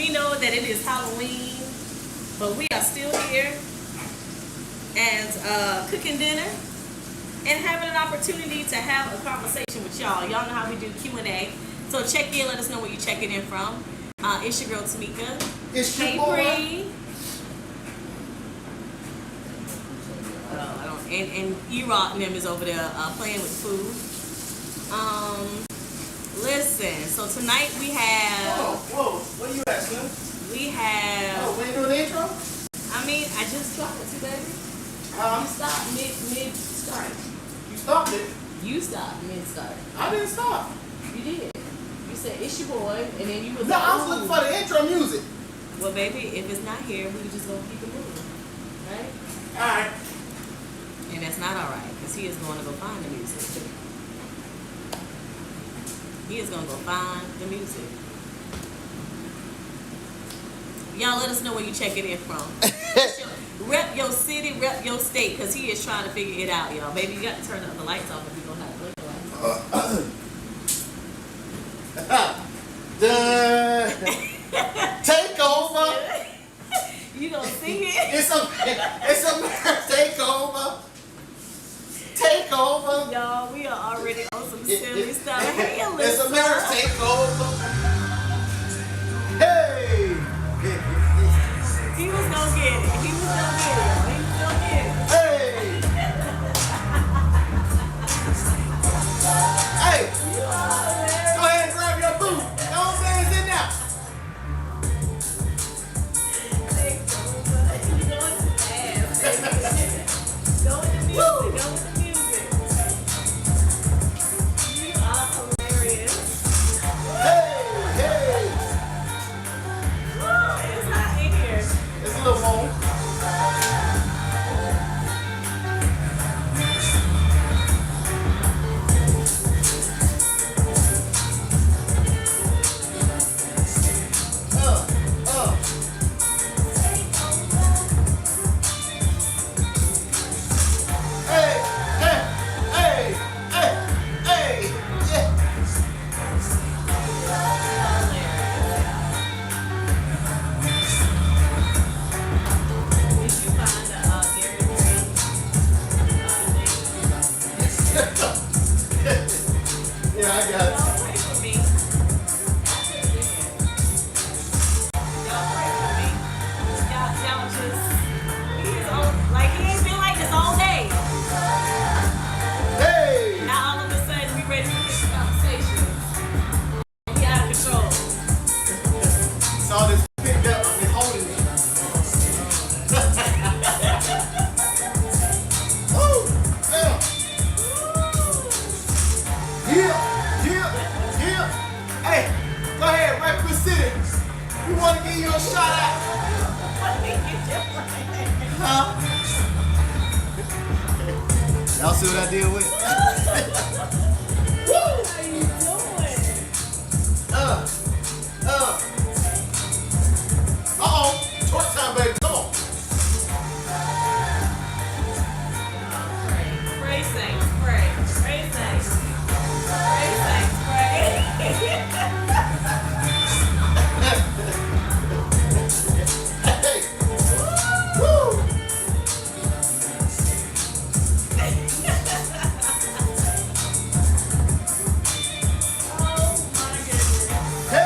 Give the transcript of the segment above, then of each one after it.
We know that it is Halloween, but we are still here and cooking dinner and having an opportunity to have a conversation with y'all. Y'all know how we do Q&A. So check in, let us know where you're checking in from. It's your girl Tamika. It's your hey, boy. Bree. And E-Rock and them is over there playing with food. Listen, so tonight we have... Whoa, where you at, Slim? We have... Oh, we ain't doing the intro? I mean, I just dropped it to baby. You stopped mid-start. You stopped it? You stopped mid-start. I didn't stop. You did. You said, it's your boy, and then you was No, like, I was looking for the intro music. Well, baby, if it's not here, we just gonna keep it moving, right? Alright. And that's not alright, because he is going to go find the music. He is going to go find the music. Y'all let us know where you checking in from. Rep your city, rep your state, because he is trying to figure it out, y'all. Baby, you got to turn the lights off if you don't have to the Takeover. You gonna sing it? It's a takeover. Takeover. Y'all, we are already on some silly stuff. Hey, Alyssa. It's a marriage takeover. Hey. He was gonna get it. He was gonna get it. He was gonna get it. Hey. Hey. Go ahead and grab your boot. No man's in there. Go with the music. Go with the music. You are hilarious. Hey. Woo, it's hot in here. It's a little warm. Yeah, I got it. Y'all pray for me. Y'all pray for me. Y'all just, he is on, like he ain't been like this all day. Hey! Now all of a sudden we ready for this conversation. He out of control. Saw this picked up, I've been holding it. Woo! Yeah! Hey, go ahead, Rapid City. We want to give you a shout out. Huh? Y'all see what I did with it? Woo! How you doing? Uh-oh. Short time, baby. Come on. Pray, saints, pray. Pray, saints. Pray, saints, pray. Hey. Woo! Oh my goodness. Hey!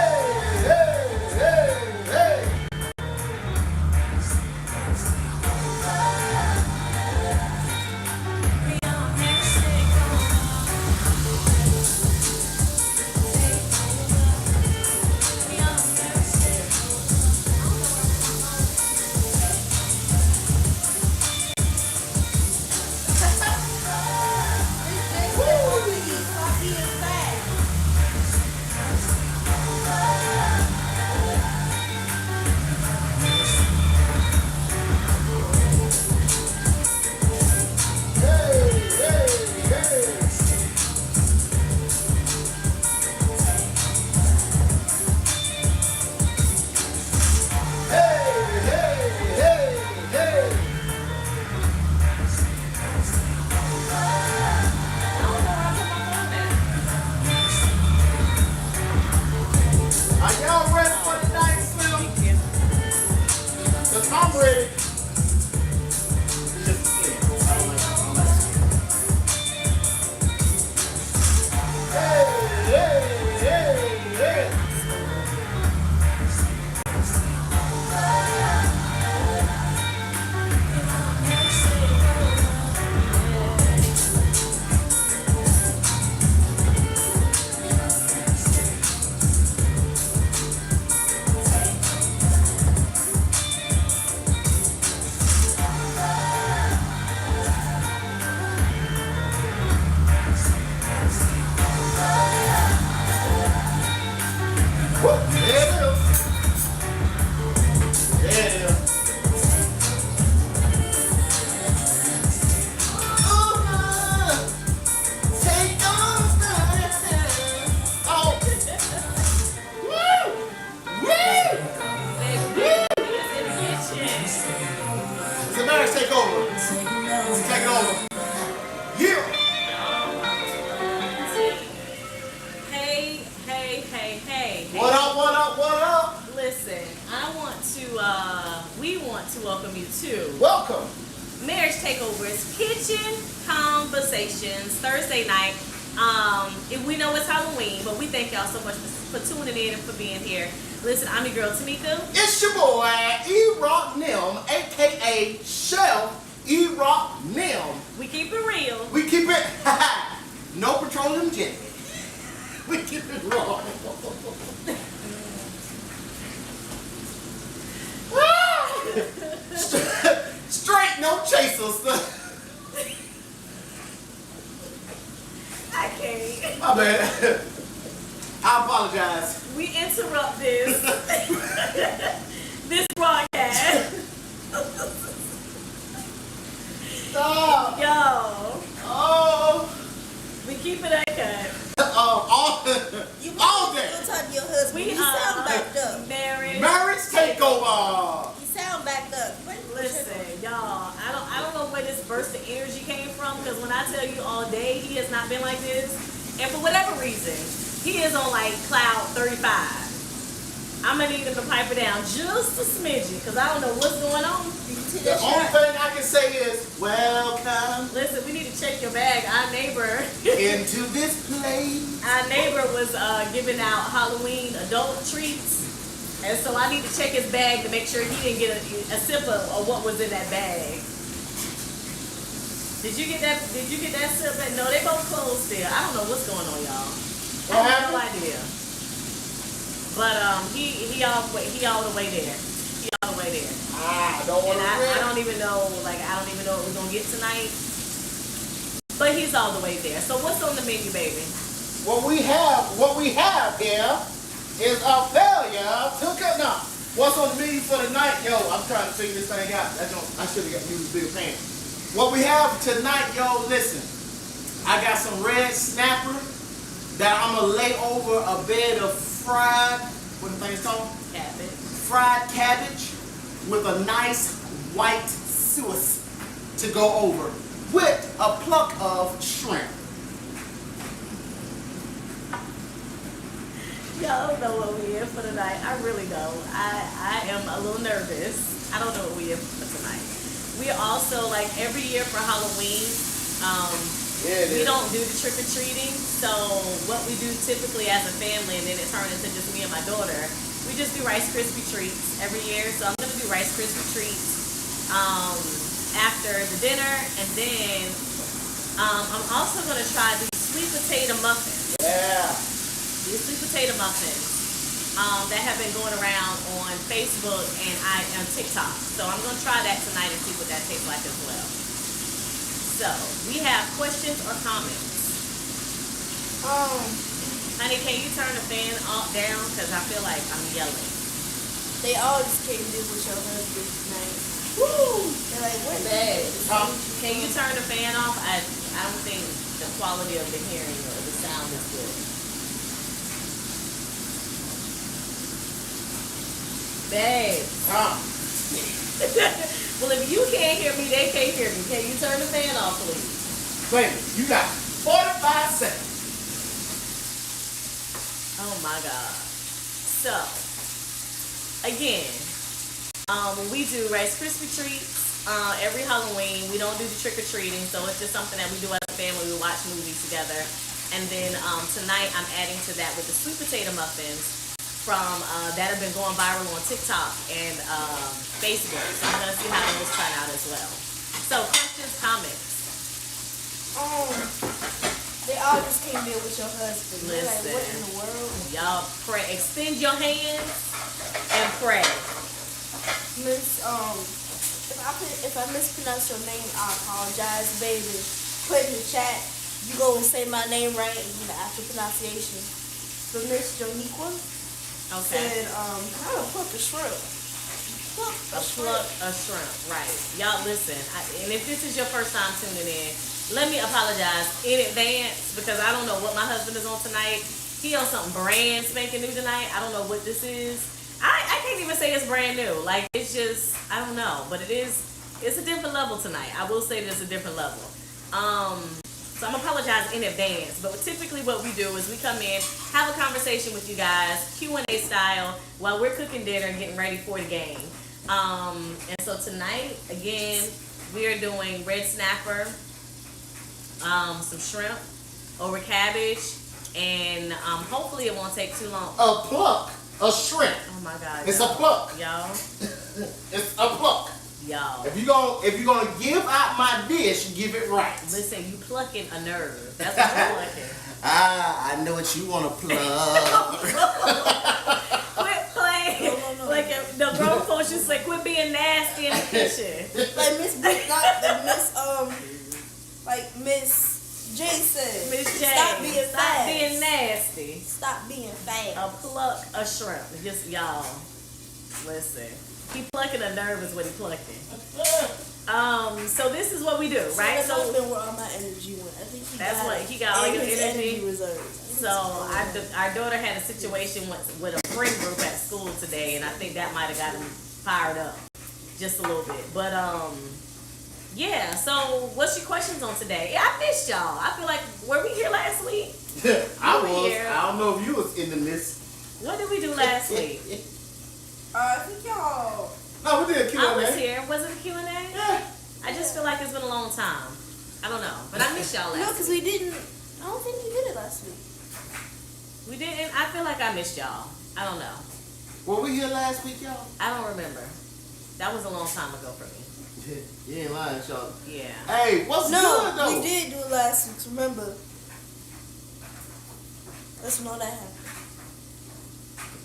It's a marriage takeover. Let's take it over. Yeah. Hey. What up, what up, what up? Listen, we want to welcome you to Welcome. Marriage Takeover's Kitchen Conversations Thursday night. We know it's Halloween, but we thank y'all so much for tuning in and for being here. Listen, I'm your girl Tamika. It's your boy, E-Rock Nim, a.k.a. Chef E-Rock Nim. We keep it real. We keep it, no petroleum jelly. We keep it raw. Straight, no chasers. I can't. My bad. I apologize. We interrupt this broadcast. Stop. Yo, Oh. we keep it uncut. All day. Don't talk to your husband. We You sound backed up. married. Marriage takeover. You sound backed up. Listen, y'all, I don't know where this burst of energy came from, because when I tell you all day, he has not been like this. And for whatever reason, he is on like cloud 35. I'm going to need him to pipe it down just a smidgen, because I don't know what's going on. The only thing I can say is, welcome Listen, we need to check your bag. Our neighbor into this place. was giving out Halloween adult treats. And so I need to check his bag to make sure he didn't get a sip of what was in that bag. Did you get that sip? No, they both closed still. I don't know what's going on, y'all. I have no idea. But he all the way there. He all the way there. I don't want to I don't even know what we're gonna get tonight. But he's all the way there. So what's on the menu, baby? What we have here is a failure to cut. Now, what's on the menu for tonight, yo? I'm trying to figure this thing out. I should have got used bigger pan. What we have tonight, yo, listen. I got some red snapper that I'm gonna lay over a bed of fried, what the thing's called? Cabbage. Fried cabbage with a nice white sauce to go over with a pluck of shrimp. Y'all don't know what we in for tonight. I really don't. I am a little nervous. I don't know what we in for tonight. We also, like every year for Halloween, we don't do the trick-or-treating. So what we do typically as a family, and then it turned into just me and my daughter, we just do Rice Krispie treats every year. So I'm going to do Rice Krispie treats after the dinner. And then I'm also going to try the sweet potato muffins. Yeah. These sweet potato muffins that have been going around on Facebook and TikTok. So I'm going to try that tonight and see what that tastes like as well. So we have questions or comments. Honey, can you turn the fan off down? Because I feel like I'm yelling. They all just came to with your husband tonight. Woo! They're like, what? Can you turn the fan off? I don't think the quality of the hearing or the sound is good. Babe. Well, if you can't hear me, they can't hear me. Can you turn the fan off, please? Baby, you got 45 seconds. Oh my God. So, again, when we do Rice Krispie treats every Halloween, we don't do the trick-or-treating, so it's just something that we do as a family. We watch movies together. And then tonight, I'm adding to that with the sweet potato muffins from that have been going viral on TikTok and Facebook. So I'm going to see how those turn out as well. So, questions, comments? They all just came there with your husband. They're like, what in the world? Y'all pray. Extend your hands and pray. Miss, if I mispronounce your name, I apologize, baby. Put in the chat. You go and say my name right and the actual pronunciation. But Miss Joniqua said, how to pluck a shrimp. A shrimp, right. Y'all listen, and if this is your first time tuning in, let me apologize in advance because I don't know what my husband is on tonight. He on something brand spanking new tonight. I don't know what this is. I can't can't even say it's brand new. Like, it's just, I don't know. But it's a different level tonight. I will say it's a different level. So I'm apologize in advance. But typically what we do is we come in, have a conversation with you guys, Q&A style, while we're cooking dinner and getting ready for the game. And so tonight, again, we are doing red snapper, some shrimp over cabbage, and hopefully it won't take too long. A pluck, a shrimp. Oh my God. It's a pluck. Y'all. It's a pluck. Y'all. If you're gonna give out my dish, give it right. Listen, you plucking a nerve. That's what you're plucking. I know what you want to plug. Quit playing. No. Like the grown folks just say, quit being nasty in the kitchen. Like Miss J said. Miss J, Stop being fast. being nasty. Stop being fast. A pluck a shrimp. Just y'all. Listen. He plucking a nerve is what he plucking. So this is what we do, right? So that's been where all my energy went. I think he got all your energy reserves. So our daughter had a situation with a friend group at school today, and I think that might have got him fired up just a little bit. But yeah. So what's your questions on today? Yeah, I missed y'all. I feel like were we here last week? I was. Here. I don't know if you was in the midst. What did we do last week? I think y'all. No, we did a Q&A. I was here. Was it a Q&A? Yeah. I just feel like it's been a long time. I don't know, but I missed y'all last week. No, because we didn't. I don't think we did it last week. We didn't. I feel like I missed y'all. I don't know. Were we here last week, y'all? I don't remember. That was a long time ago for me. You ain't lying, y'all. Yeah. Hey, what's good though? We did do it last week. Remember? Let's know that happened.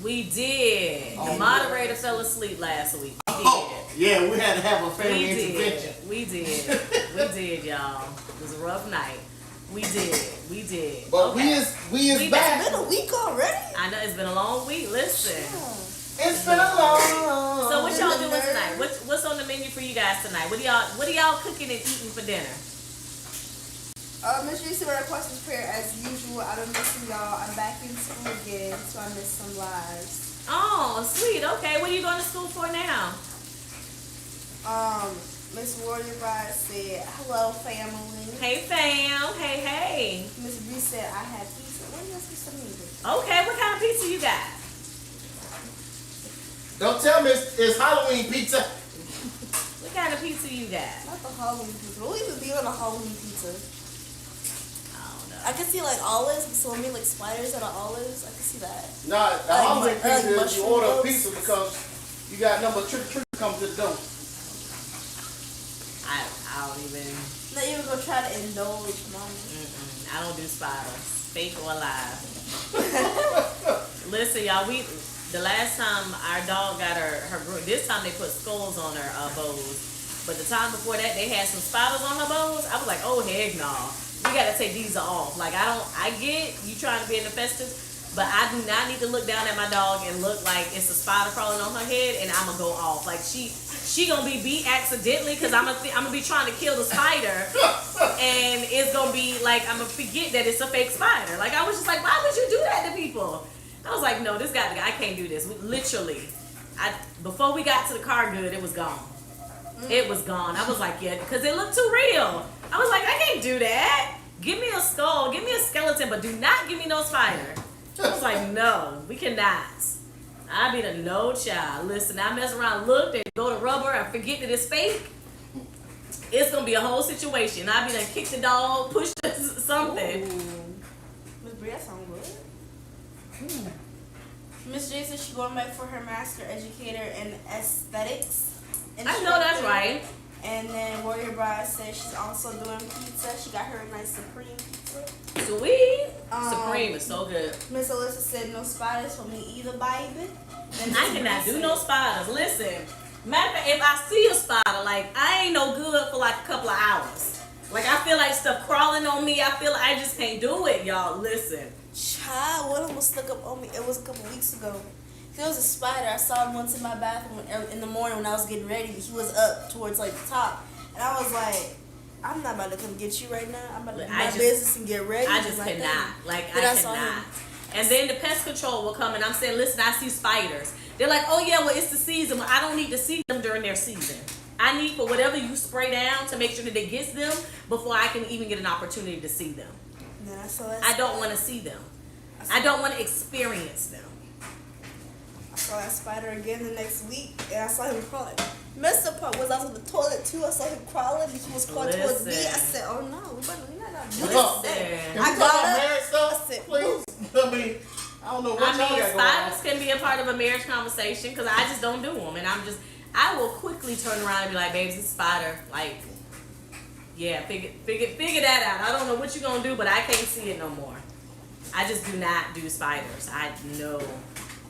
We did. The moderator fell asleep last week. We did. Oh, yeah, we had to have a family We intervention. did. We did. We did, y'all. It was a rough night. We did. We did. But Okay. we is back. It's been a week already. I know it's been a long week. Listen. It's been a long. So what y'all doing tonight? What's on the menu for you guys tonight? What are y'all cooking and eating for dinner? Make sure you see my questions prayer as usual. I've been missing y'all. I'm back in school again, so I missed some lives. Oh, sweet. Okay, what are you going to school for now? Miss Warrior Bride said, "Hello, family." Hey, fam. Hey. Miss B said, "I have pizza." What does pizza mean? Okay, what kind of pizza you got? Don't tell me it's Halloween pizza. What kind of pizza you got? Not the Halloween pizza. We'll even be on a Halloween pizza. I don't know. I can see like olives, so I mean like spiders out of olives. I can see that. Nah, the Halloween pizza is you mushroom order a roast. pizza because you got number trick come to the door. I don't even. Not even gonna try to indulge, mama. I don't do spiders, fake or alive. Listen, y'all. The last time our dog got her group, this time they put skulls on her bows. But the time before that, they had some spiders on her bows. I was like, oh heck no, we gotta take these off. Like I get you trying to be in the festive, but I do not need to look down at my dog and look like it's a spider crawling on her head, and I'm gonna go off. Like she gonna be beat accidentally because I'm gonna be trying to kill the spider, and it's gonna be like I'm gonna forget that it's a fake spider. Like I was just like, why would you do that to people? I was like, no, I can't do this. Literally, before we got to the car good, it was gone. It was gone. I was like, yeah, because it looked too real. I was like, I can't do that. Give me a skull, give me a skeleton, but do not give me no spider. I was like, no, we cannot. I be the no child. Listen, I mess around, look, and go to rubber and forget that it's fake. It's gonna be a whole situation. I be done kick the dog, push something. Miss Bria, that sounds good. Miss J said she's going back for her master educator in aesthetics. I know that's right. And then Warrior Bride said she's also doing pizza. She got her a nice Supreme pizza. Sweet. Supreme is so good. Miss Alyssa said no spiders for me either, baby. I cannot do no spiders. Listen, matter of fact, if I see a spider, like I ain't no good for like a couple of hours. Like I feel like stuff crawling on me. I feel like I just can't do it, y'all. Listen. Child, one almost stuck up on me. It was a couple weeks ago. There was a spider. I saw him once in my bathroom in the morning when I was getting ready. He was up towards like the top, and I was like, "I'm not about to come get you right now. I'm about to do my business and get ready." I just cannot. Like I cannot. And then the pest control will come, and I'm saying, "Listen, I see spiders." They're like, oh yeah, well it's the season. Well, I don't need to see them during their season. I need for whatever you spray down to make sure that it gets them before I can even get an opportunity to see them. Yeah, I don't want to see them. I don't want to experience them. I saw that spider again the next week, and I saw him crawling. Messed up part was I was on the toilet too. I saw him crawling. He was crawling towards me. I said, "Oh no, we're not doing that." Can I we talk got about up. marriage stuff, I said, please? I mean, I don't know what y'all got going on. spiders can be a part of a marriage conversation because I just don't do them, and I will quickly turn around and be like, "Babes, it's a spider." Like, yeah, figure that out. I don't know what you're gonna do, but I can't see it no more. I just do not do spiders. I know.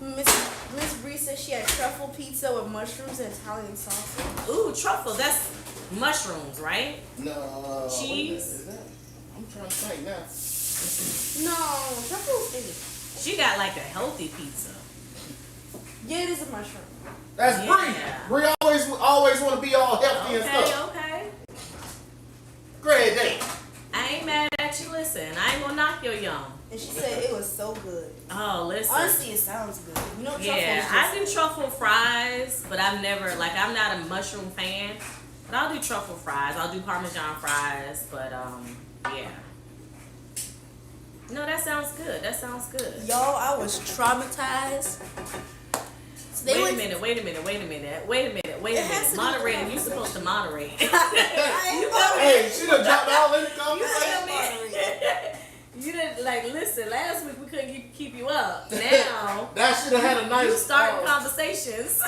Miss Bree said she had truffle pizza with mushrooms and Italian sausage. Ooh, truffle. That's mushrooms, right? No. Cheese? What is that? I'm trying to think now. No, truffle's good. She got like a healthy pizza. Yeah, it is a mushroom. That's Yeah. Bree. Bree always want to be all healthy and stuff. Okay. Great day. I ain't mad at you. Listen, I ain't gonna knock your yum. And she said it was so good. Oh, listen. Honestly, it sounds good. You know, truffle Yeah, is I just, do truffle fries, but I'm not a mushroom fan. But I'll do truffle fries. I'll do Parmesan fries, but yeah. No, that sounds good. That sounds good. y'all, I was traumatized. So Wait a minute. Moderating, you supposed to moderate. Hey, she done dropped all in the conversation. You didn't listen. Last week we couldn't keep you up. Now That should have had a nice. you starting conversations.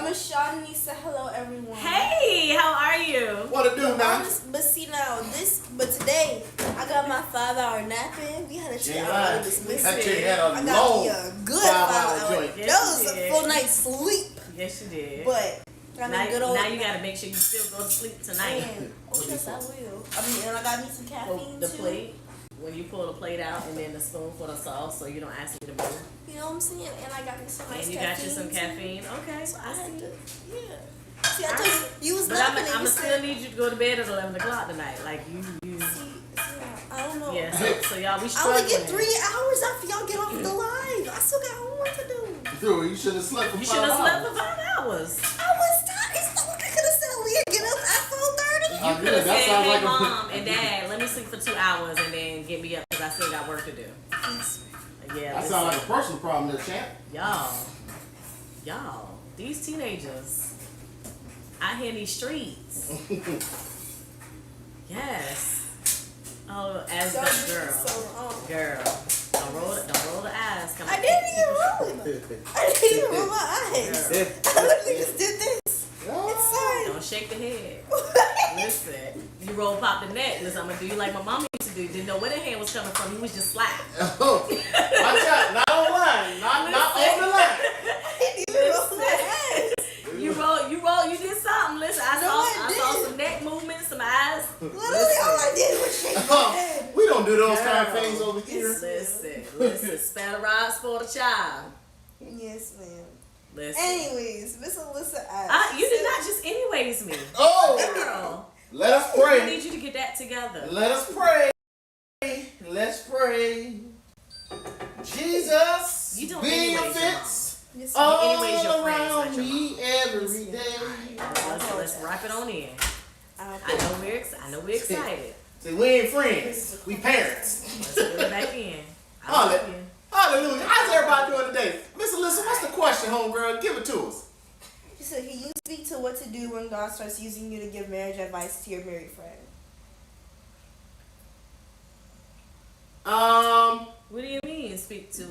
Miss Shawnee said hello, everyone. Hey, how are you? What to do now? But see now, today I got my 5-hour nap in. We had a 2-hour dismissal. That chick had a I got long me a good 5-hour 5 hour. joint. Yes, That was you a did. full night's sleep. Yes, you did. But I mean, good old. Now you gotta make sure you still go to sleep tonight. Oh yes, I will. I mean, and I got me some caffeine The too. plate, when you pull the plate out, and then the spoon for the sauce, so you don't ask me to move. You know what I'm saying? And I got me some nice And you caffeine. got you some too. caffeine. Okay, So I I had see. to, yeah. See, I told you was But laughing I'm and you still said, need you to go to bed at 11 o'clock tonight. Like you. see, I don't know. Yeah. So y'all, we I struggling. only get 3 hours after y'all get off the live. I still got homework to do. Dude, you should have slept for You 5 should have hours. slept for 5 hours. I was tired. It's not like I could have said we could get up at 4:30. You I could did. have That said, sounds "Hey, like a- mom and dad, let me sleep for 2 hours and then get me up because I still got work to do." Yeah. That sounds like a personal problem there, champ. Y'all, these teenagers out here in these streets. Yes. Oh, as Y'all the being girl. so wrong. Girl, don't roll the eyes. Come I on. didn't even roll them. I didn't even roll my eyes. I literally just did this. It's fine. Don't shake the head. Listen, you roll pop the neck. Listen, I'm gonna do you like my mama used to do. Didn't know where the hand was coming from. You was just slap. Oh, watch out. Not online. Not on the line. I didn't even roll my eyes. You did something. Listen, I saw some neck movements, some eyes. Literally all I did was shake my head. We don't do those kind of things over here. Listen, spatter rods for the child. Yes, ma'am. Listen. Anyways, Miss Alyssa asked. You did not just anyways me. Oh, Girl. let us I pray. need you to get that together. Let us pray. Let's pray. Jesus, You don't be anyways, fits Yes, all anyways, your friends, around not your me every day. Let's wrap it on in. ma'am. I know we're excited. See, we ain't friends. We parents. Let's put it back in. I Hallelujah. love you. Hallelujah. How's everybody doing today? Miss Alyssa, what's the question, homegirl? Give it to us. She said, can you speak to what to do when God starts using you to give marriage advice to your married friend? What do you mean? Speak to?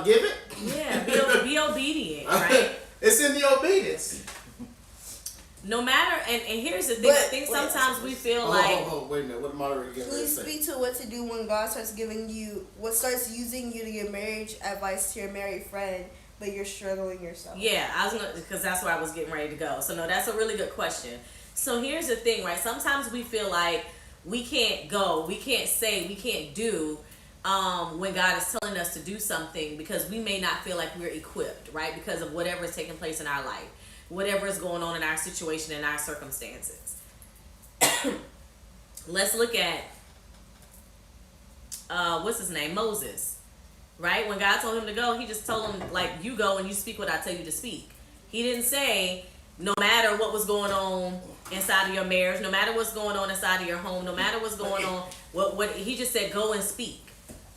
Give it. Yeah, be obedient, right? It's in the obedience. No matter, and here's the thing. I think sometimes we feel like wait a minute. What am I already getting Can ready you to say? speak to what to do when God starts using you to give marriage advice to your married friend, but you're struggling yourself? Yeah, because that's where I was getting ready to go. So no, that's a really good question. So here's the thing, right? Sometimes we feel like we can't go, we can't say, we can't do when God is telling us to do something because we may not feel like we're equipped, right? Because of whatever is taking place in our life, whatever is going on in our situation and our circumstances. Let's look at what's his name? Moses. right? When God told him to go, he just told him, like, you go and you speak what I tell you to speak. He didn't say, no matter what was going on inside of your marriage, no matter what's going on inside of your home, no matter what's going on, what he just said, go and speak,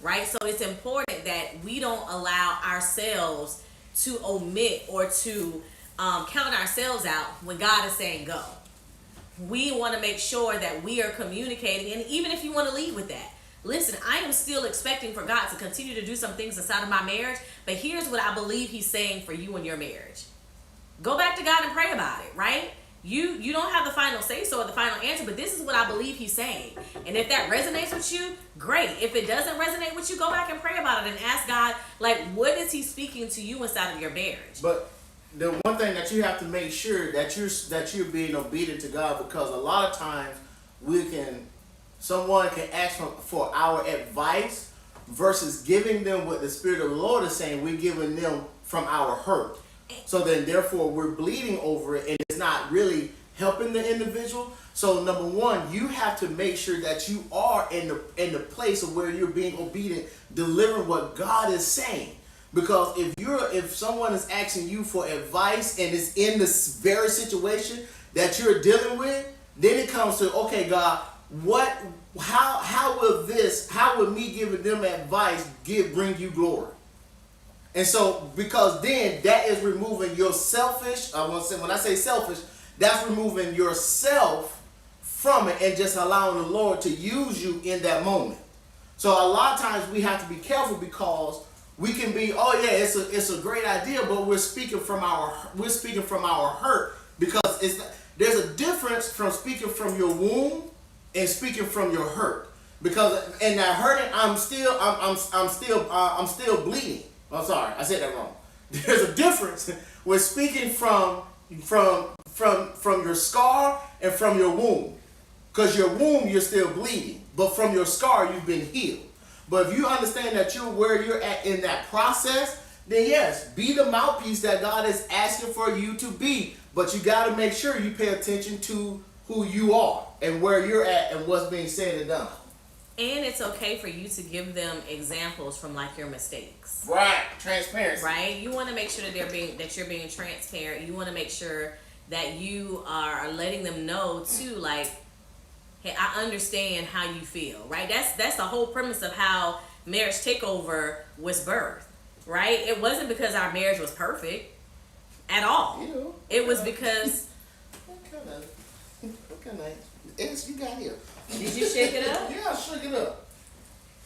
right? So it's important that we don't allow ourselves to omit or to count ourselves out when God is saying go. We want to make sure that we are communicating, and even if you want to lead with that, listen, I am still expecting for God to continue to do some things inside of my marriage, but here's what I believe he's saying for you and your marriage. Go back to God and pray about it, right? You don't have the final say so or the final answer, but this is what I believe he's saying. And if that resonates with you, great. If it doesn't resonate with you, go back and pray about it and ask God, like, what is he speaking to you inside of your marriage? But the one thing that you have to make sure that you're being obedient to God, because a lot of times someone can ask for our advice versus giving them what the Spirit of the Lord is saying. We're giving them from our hurt. So then therefore we're bleeding over it, and it's not really helping the individual. So number one, you have to make sure that you are in the place of where you're being obedient, delivering what God is saying. Because if someone is asking you for advice and is in this very situation that you're dealing with, then it comes to, okay, God, how will me giving them advice bring you glory? And so, because then that is removing your selfish, when I say selfish, that's removing yourself from it and just allowing the Lord to use you in that moment. So a lot of times we have to be careful, because we can be, oh yeah, it's a great idea, but we're speaking from our hurt, because there's a difference from speaking from your wound and speaking from your hurt. Because in that hurting, I'm still bleeding. I'm sorry, I said that wrong. There's a difference with speaking from your scar and from your wound. Because your wound, you're still bleeding, but from your scar, you've been healed. But if you understand that you're where you're at in that process, then yes, be the mouthpiece that God is asking for you to be. But you got to make sure you pay attention to who you are and where you're at and what's being said and done. And it's okay for you to give them examples from, like, your mistakes. Right, transparency. Right? You want to make sure that you're being transparent. You want to make sure that you are letting them know too, like, hey, I understand how you feel, right? That's the whole premise of how Marriage Takeover was birthed, right? It wasn't because our marriage was perfect at all. It was because what kind of eggs you got here? Did you shake it up? Yeah, I shook it up.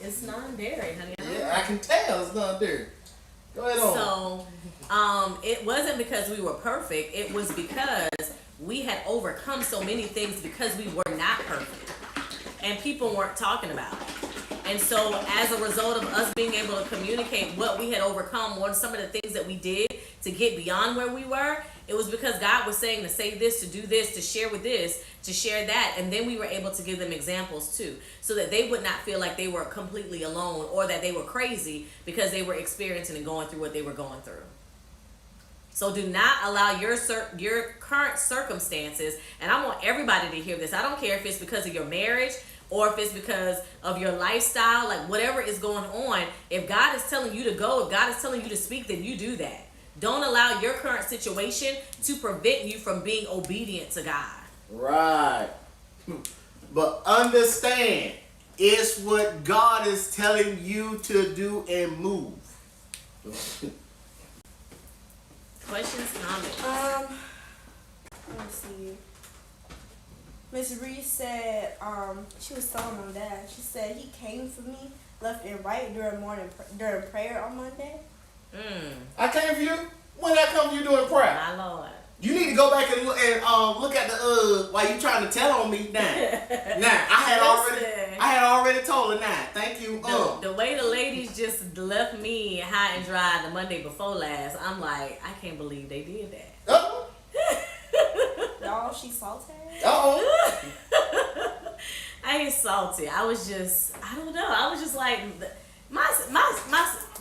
It's non-dairy, honey. Yeah, I can tell it's non-dairy. Go ahead on. So, it wasn't because we were perfect. It was because we had overcome so many things because we were not perfect. And people weren't talking about it. And so, as a result of us being able to communicate what we had overcome, what some of the things that we did to get beyond where we were, it was because God was saying to say this, to do this, to share that, and then we were able to give them examples too, so that they would not feel like they were completely alone or that they were crazy because they were experiencing and going through what they were going through. So do not allow your current circumstances, and I want everybody to hear this. I don't care if it's because of your marriage or if it's because of your lifestyle, like whatever is going on. If God is telling you to go, if God is telling you to speak, then you do that. Don't allow your current situation to prevent you from being obedient to God. Right. But understand, it's what God is telling you to do and move. Questions, comments? Let me see. Miss Reese said, she was telling my dad. She said he came for me left and right during prayer on Monday. I came for you? When did I come for you doing prayer? My Lord. You need to go back and look at the while you trying to tell on me now. I had already told her now. Thank you. The way the ladies just left me high and dry the Monday before last, I'm like, I can't believe they did that. Y'all, she salty. I ain't salty. I was just, I don't know. I was just like,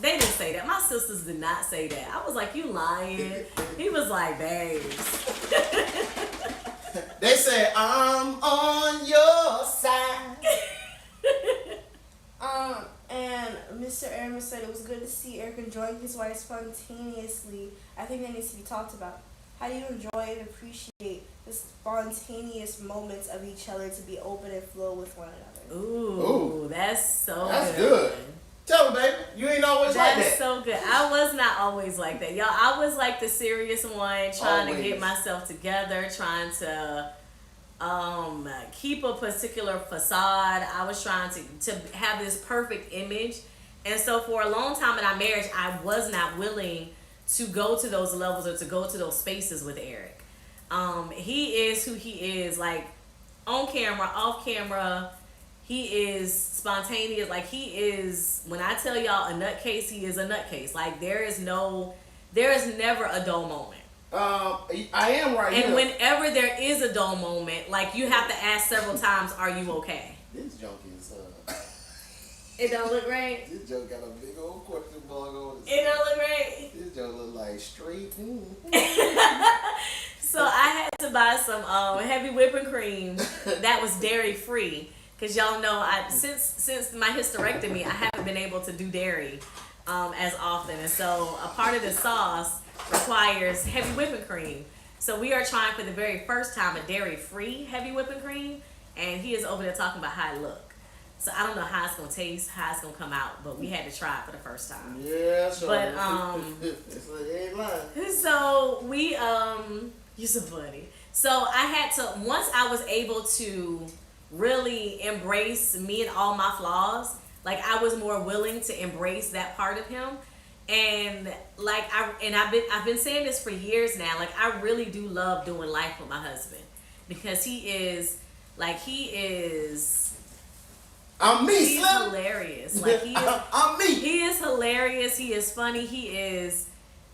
they didn't say that. My sisters did not say that. I was like, you lying. He was like, babes. They said, I'm on your side. And Mr. Aaron said it was good to enjoying his wife spontaneously, I think that needs to be talked about. How do you enjoy and appreciate the spontaneous moments of each other to be open and flow with one another? Ooh, that's so That's good. good. Tell me, baby, you ain't always like That's that. so good. I was not always like that, y'all. I was like the serious one, trying to Always. get myself together, trying to keep a particular facade. I was trying to have this perfect image, and so for a long time in our marriage, I was not willing to go to those levels or to go to those spaces with Eric. He is who he is, like on camera, off camera. He is spontaneous. Like he is, when I tell y'all a nutcase, he is a nutcase. Like there is never a dull moment. I am right And here. whenever there is a dull moment, like you have to ask several times, are you okay? This joke is It don't look right. this joke got a big old question mark on it. It don't look right. This joke look like straight. So I had to buy some heavy whipping cream that was dairy free. Cause y'all know since my hysterectomy, I haven't been able to do dairy as often, and so a part of the sauce requires heavy whipping cream. So we are trying for the very first time a dairy-free heavy whipping cream, and he is over there talking about how it look. So I don't know how it's gonna taste, how it's gonna come out, but we had to try it for the first time. Yeah, so But it ain't lying. so we you're so funny. So I had to, once I was able to really embrace me and all my flaws, like I was more willing to embrace that part of him. And like I've been saying this for years now, like I really do love doing life with my husband, because he is I'm me, he's Slim. hilarious. Like he is, I'm me. he is hilarious. He is funny.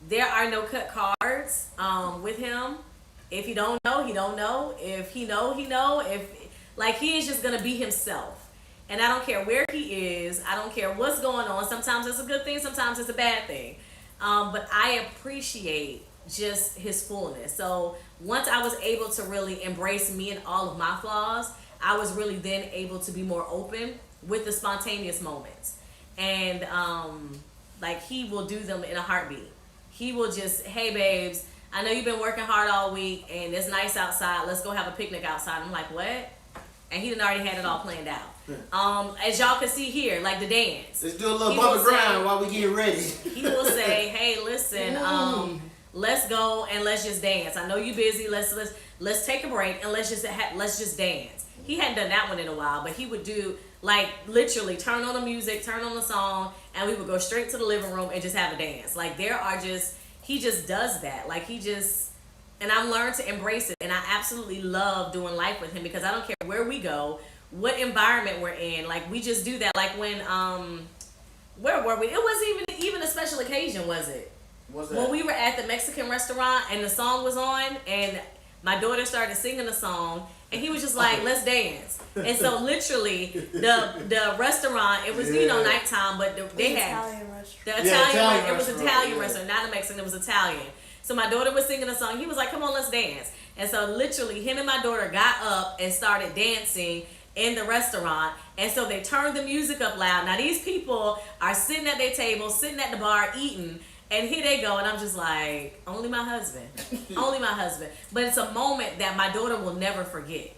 There are no cut cards with him. If he don't know, he don't know. If he know, he know. He is just gonna be himself. And I don't care where he is. I don't care what's going on. Sometimes it's a good thing. Sometimes it's a bad thing. But I appreciate just his fullness. So once I was able to really embrace me and all of my flaws, I was really then able to be more open with the spontaneous moments. And he will do them in a heartbeat. He will just, hey babes, I know you've been working hard all week and it's nice outside. Let's go have a picnic outside. I'm like, what? And he done already had it all planned out. As y'all can see here, like the dance. Let's do a little He bumper will say- grind while we get ready. He will say, hey, listen, let's go and let's just dance. I know you busy. Let's take a break and let's just dance. He hadn't done that one in a while, but he would do literally turn on the music, turn on the song, and we would go straight to the living room and just have a dance. He just does that. And I've learned to embrace it, and I absolutely love doing life with him, because I don't care where we go, what environment we're in. We just do that. When where were we? It wasn't even a special occasion, was it? What's that? When we were at the Mexican restaurant and the song was on, and my daughter started singing the song, and he was just like, let's dance. And so literally the restaurant, it was nighttime, but they had Italian restaurant. the Yeah, Italian, it was restaurant, Italian yeah. restaurant, not a Mexican, it was Italian. So my daughter was singing a song. He was like, come on, let's dance. And so literally him and my daughter got up and started dancing in the restaurant. And so they turned the music up loud. Now these people are sitting at their table, sitting at the bar, eating. And here they go. And I'm just like, only my husband. Only my husband. But it's a moment that my daughter will never forget.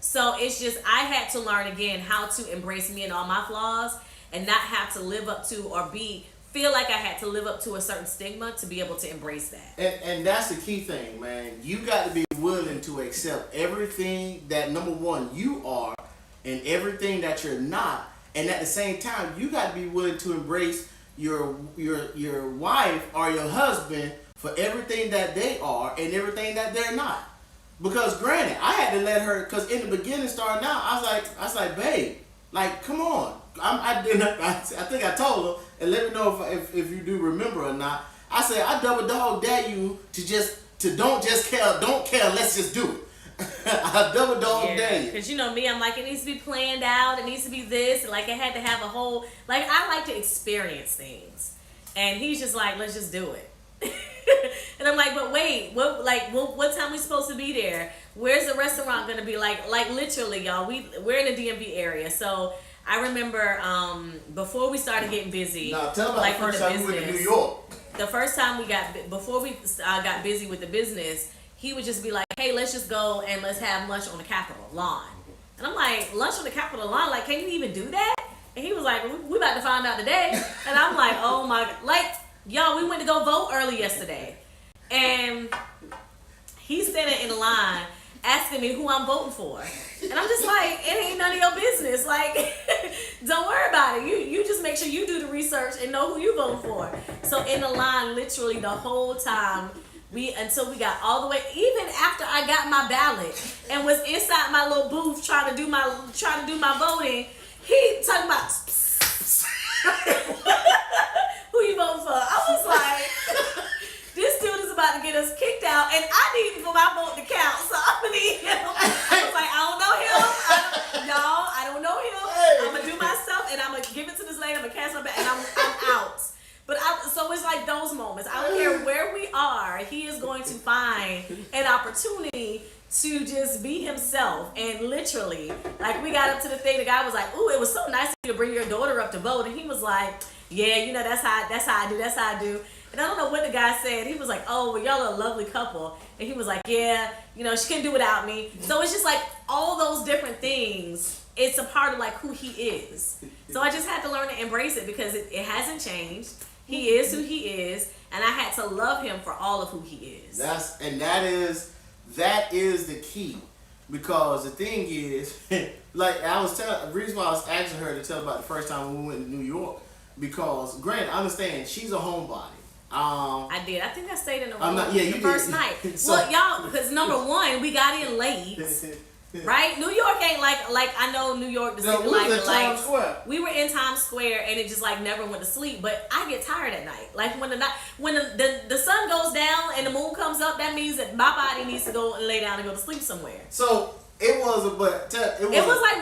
So it's just, I had to learn again how to embrace me and all my flaws, and not have to live up to or feel like I had to live up to a certain stigma to be able to embrace that. And that's the key thing, man. You got to be willing to accept everything that, number one, you are, and everything that you're not. And at the same time, you got to be willing to embrace your wife or your husband for everything that they are and everything that they're not. Because granted, I had to let her, because in the beginning starting out, I was like, babe, come on. I think I told her, and let me know if you do remember or not. I said, I double dog dare you to don't care, let's just do it. I double dog dare you. Because me, I'm like, it needs to be planned out, it needs to be this, and it had to have a whole, I like to experience things. And he's just like, let's just do it. And I'm like, but wait, what time we supposed to be there? Where's the restaurant gonna be? Literally, y'all, we're in the DMV area, so I remember before we started getting busy. Now tell about like the first with time the we went to business. New York. The first time before we got busy with the business, he would just be like, "Hey, let's just go and let's have lunch on the Capitol lawn." And I'm like, "Lunch on the Capitol lawn? Like, can you even do that?" And he was like, "We about to find out today." And I'm like, "Oh my God!" Like, y'all, we went to go vote early yesterday, and he's standing in line asking me who I'm voting for. And I'm just like, it ain't none of your business. Like, don't worry about it. You just make sure you do the research and know who you voting for. So in the line, literally the whole time, until we got all the way, even after I got my ballot and was inside my little booth trying to do my voting, he talking about who you voting for. I was like, this dude is about to get us kicked out, and I need for my vote to count, so I'm gonna need him. I was like, I don't know him. I don't know him. I'm gonna do my stuff, and I'm gonna give it to this lady. I'm gonna cash my back, and I'm out. But so it's like those moments. I don't care where we are. He is going to find an opportunity to just be himself. And literally, like, we got up to the thing. The guy was like, "Ooh, it was so nice of you to bring your daughter up to vote." And he was like, "Yeah, you know, that's how I do." And I don't know what the guy said. He was like, "Oh, well, y'all are a lovely couple." And he was like, "Yeah, you know, she couldn't do without me." So it's just like all those different things. It's a part of like who he is. So I just had to learn to embrace it because it hasn't changed. He is who he is, and I had to love him for all of who he is. That is the key, because the thing is, like the reason why I was asking her to tell about the first time when we went to New York, because granted, I understand she's a homebody. I did. I think I stayed in the room the first night. So, well, y'all, because number one, we got in late. Right? New York ain't like I know New York the city Times Square. We were in Times Square and it just like never went to sleep. But I get tired at night. Like when the sun goes down and the moon comes up, that means that my body needs to go and lay down and go to sleep somewhere. So it was like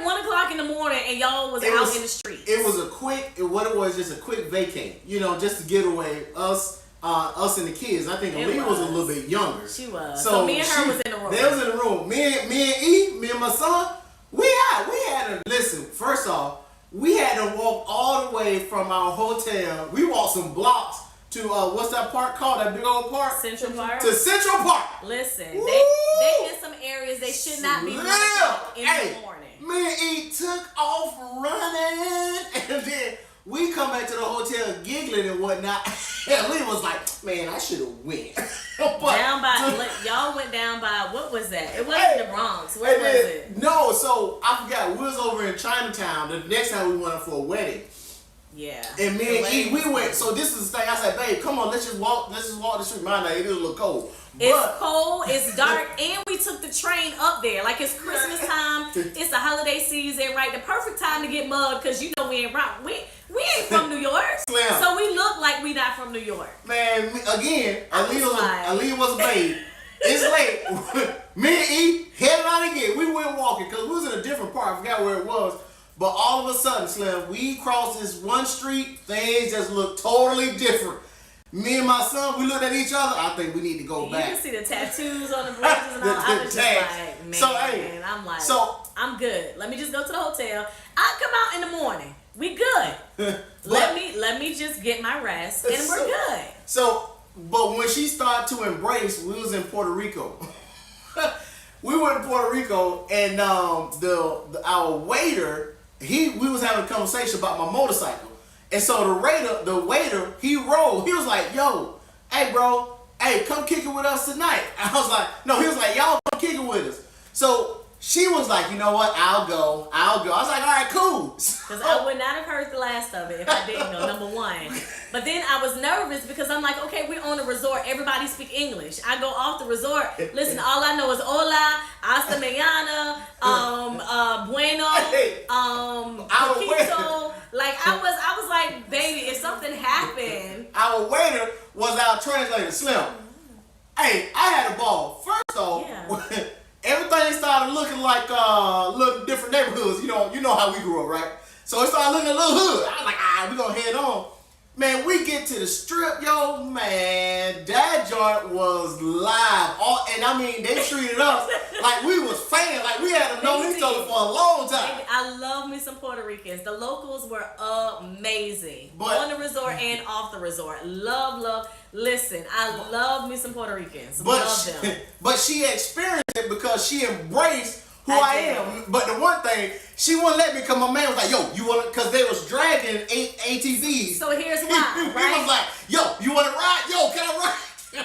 1 o'clock in the morning and y'all was out in the street. It was just a quick vacate, you know, just to get away us and the kids. I think Aaliyah was a little bit younger. She was. So me and her was in the room. They was in the room. Me and my son, we had to listen. First off, we had to walk all the way from our hotel. We walked some blocks to what's that park called? That big old park? Central Park. To Central Park. Listen, they in some areas they should not be in the morning. Me and E took off running, and then we come back to the hotel giggling and whatnot. And Lee was like, "Man, I should have went." Y'all went down by, what was that? It wasn't the Bronx. Where was it? No, so I forgot. We was over in Chinatown. The next time we went up for a wedding. Yeah. And me and E, we went. So this is the thing. I said, "Babe, come on, let's just walk the street." Mind that it is a little cold. It's cold, it's dark, and we took the train up there. Like, it's Christmas time, it's the holiday season, right? The perfect time to get mugged, because you know we ain't from New York. Slim. So we look like we not from New York. Man, again, Aaliyah was a babe. It's late. Me and E headed out again. We went walking, because we was in a different part. I forgot where it was. But all of a sudden, Slim, we crossed this one street, things just looked totally different. Me and my son, we looked at each other. I think we need to go back. You can see the tattoos on the bridges and all. I was just like, man. I'm like, I'm good. Let me just go to the hotel. I'll come out in the morning. We good. Let me just get my rest, and we're good. But when she started to embrace, we was in Puerto Rico. We went to Puerto Rico, and our waiter, we was having a conversation about my motorcycle. And so the waiter, he rolled. He was like, "Yo, hey, bro, hey, come kick it with us tonight." I was like, no, he was like, "Y'all come kick it with us." So she was like, "You know what? I'll go." I was like, "All right, cool." Because I would not have heard the last of it if I didn't go, number one. But then I was nervous because I'm like, okay, we're on a resort. Everybody speak English. I go off the resort. Listen, all I know is hola, hasta mañana, bueno, poquito. Like, I was like, baby, if something happened. Our waiter was our translator, Slim. Hey, I had a ball. First off, everything started looking like little different neighborhoods. You know how we grew up, right? So it started looking a little hood. I was like, we're gonna head on. Man, we get to the strip, yo, man, that joint was live. And I mean, they treated us like we was fans, like we had known each other for a long time. Baby, I love me some Puerto Ricans. The locals were amazing. But, on the resort and off the resort. Love. Listen, I love me some Puerto Ricans. Love them. But she experienced it because she embraced who I am. But the one thing, she wouldn't let me because my man was like, yo, you want to, because they was dragging ATVs. So here's why, right? He was like, yo, you want to ride? Yo, can I ride?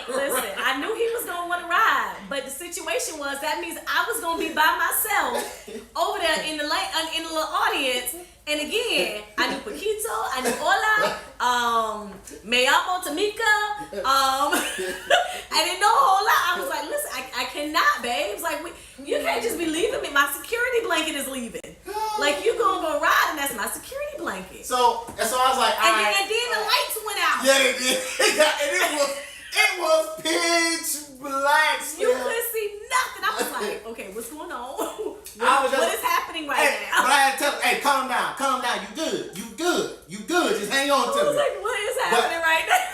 Listen, I knew he was going to want to ride, but the situation was that means I was going to be by myself over there in the little audience. And again, I knew Paquito, I knew Hola, Me llamo Tamika. I didn't know a whole lot. I was like, listen, I cannot, babes. Like, you can't just be leaving me. My security blanket is leaving. Like, you gonna go ride, and that's my security blanket. So I was like, and then the lights went out. Yeah, they did. And it was pitch black. You couldn't see nothing. I was like, okay, what's going on? What is happening right now? But I had to tell her, hey, calm down. You good. Just hang on to me. I was like, what is happening right now?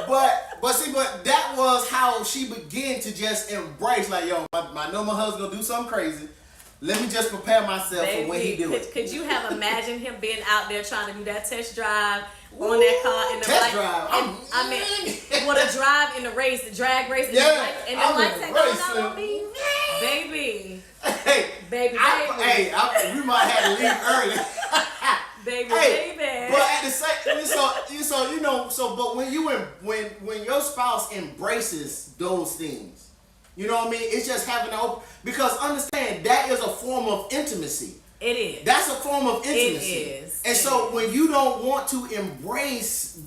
but that was how she began to just embrace, like, yo, I know my husband gonna do something crazy. Let me just prepare myself for when he do it. Could you have imagined him being out there trying to do that test drive on that car in the test drive? I mean, what a drive in the race, the drag race, and I'm the lights in ain't the race, going out on me, baby. Baby. We might have to leave early. Baby. But at the same, but when your spouse embraces those things, you know what I mean? It's just having an open, because understand that is a form of intimacy. It is. That's a form of intimacy. It is. And so when you don't want to embrace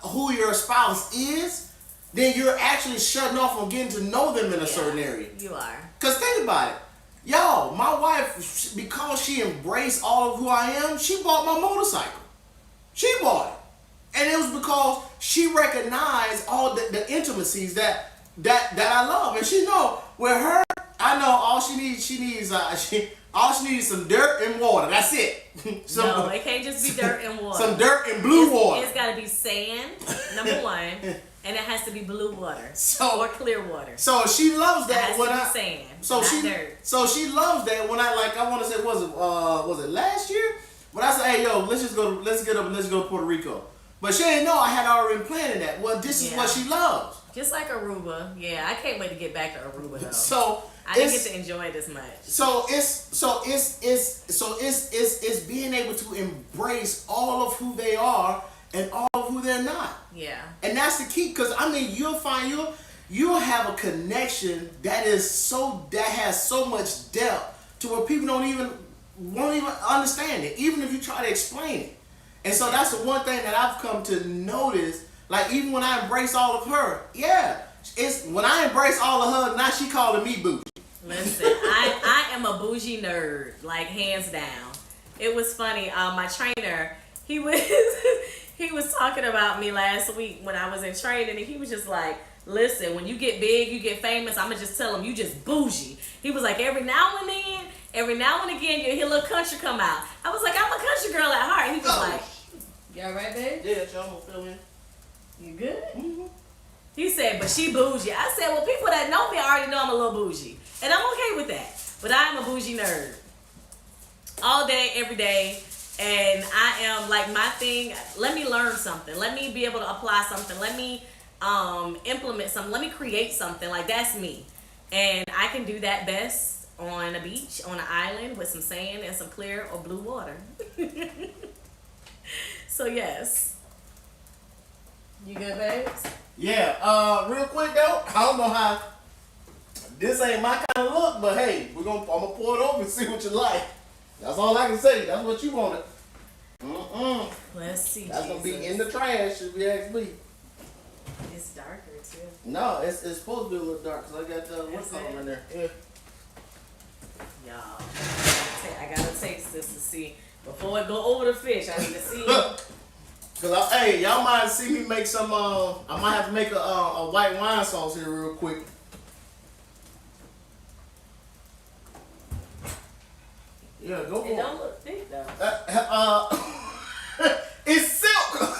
who your spouse is, then you're actually shutting off on getting to know them in a certain area. You are. Because think about it. Y'all, my wife, because she embraced all of who I am, she bought my motorcycle. She bought it. And it was because she recognized all the intimacies that I love. And she know, with her, I know all she needs some dirt and water. That's it. No, it can't just be dirt and water. Some dirt and blue water. It's got to be sand, number one, and it has to be blue water or clear water. So she loves that. It has to be sand, not dirt. So she loves that when I want to say, was it last year? When I said, hey, yo, let's get up and let's go to Puerto Rico. But she didn't know I had already been planning that. Well, this is what she loves. Just like Aruba. Yeah, I can't wait to get back to Aruba though. So I didn't get to enjoy it as much. So it's being able to embrace all of who they are and all of who they're not. Yeah. And that's the key, because I mean you'll find you'll have a connection that has so much depth to where people won't even understand it, even if you try to explain it. And so that's the one thing that I've come to notice. Like, even when I embrace all of her, it's when I embrace all of her, now she calling me bougie. Listen, I am a bougie nerd, like hands down. It was funny. My trainer, he was talking about me last week when I was in training, and he was just like, listen, when you get big, you get famous, I'ma just tell him you just bougie. He was like, every now and again, you hear a little country come out. I was like, I'm a country girl at heart. He was like, you all right, babe? Yeah, y'all gonna fill in. You good? Mm-hmm. He said, but she bougie. I said, well, people that know me already know I'm a little bougie. And I'm okay with that. But I'm a bougie nerd. All day, every day. And I am, like, my thing, let me learn something. Let me be able to apply something. Let me implement something. Let me create something. Like, that's me. And I can do that best on a beach, on an island with some sand and some clear or blue water. So, yes. You good, babes? Yeah, real quick though, I don't know how, this ain't my kind of look, but hey, I'm gonna pour it over and see what you like. That's all I can say. That's what you wanted. Let's see. That's gonna be in the trash if you ask me. It's darker too. No, it's supposed to be a little dark because I got what's color in there. Yeah. Y'all, I gotta taste this to see. Before it go over the fish, I need to see. Cause hey, y'all might see me make some. I might have to make a white wine sauce here real quick. Yeah, go for it. It don't look thick though. It's silk.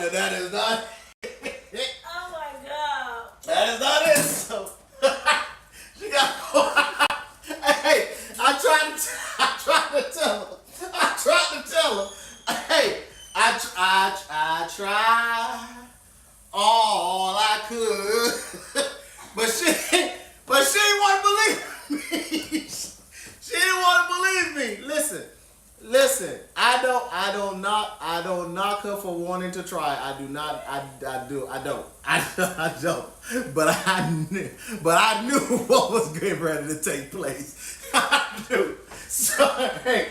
but that is not. Oh my God. That is not it. So she got. Hey, I tried to tell her. Hey, I tried all I could, but she didn't want to believe me. She didn't want to believe me. Listen. I don't knock her for wanting to try. I do not. I don't. But I knew what was getting ready to take place. I knew. So hey,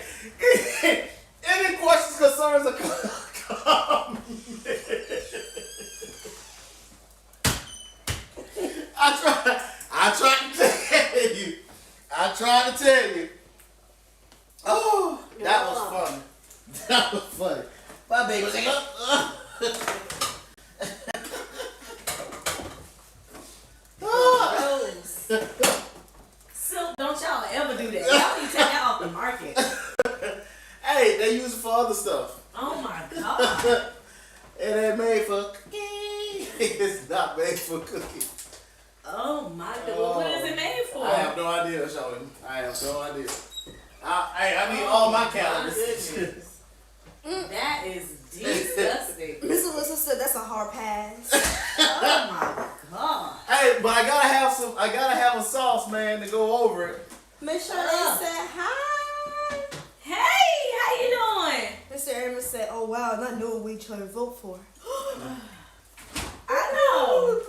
any questions, concerns, or comments? I tried to tell you. Oh, that was funny. That was funny. My baby was like, So don't y'all ever do that. Y'all need to take that off the market. Hey, they use it for other stuff. Oh my God. It ain't made for cooking. It's not made for cooking. Oh my God. What is it made for? I have no idea, Shawty. I have no idea. I need all my calories. Goodness. That is disgusting. Miss Alyssa said that's a hard pass. Oh my God. Hey, but I gotta have a sauce, man, to go over it. Miss Charlotte said hi. Hey, how you doing? Mr. Aaron said, "Oh wow, and I know what we trying to vote for." I know.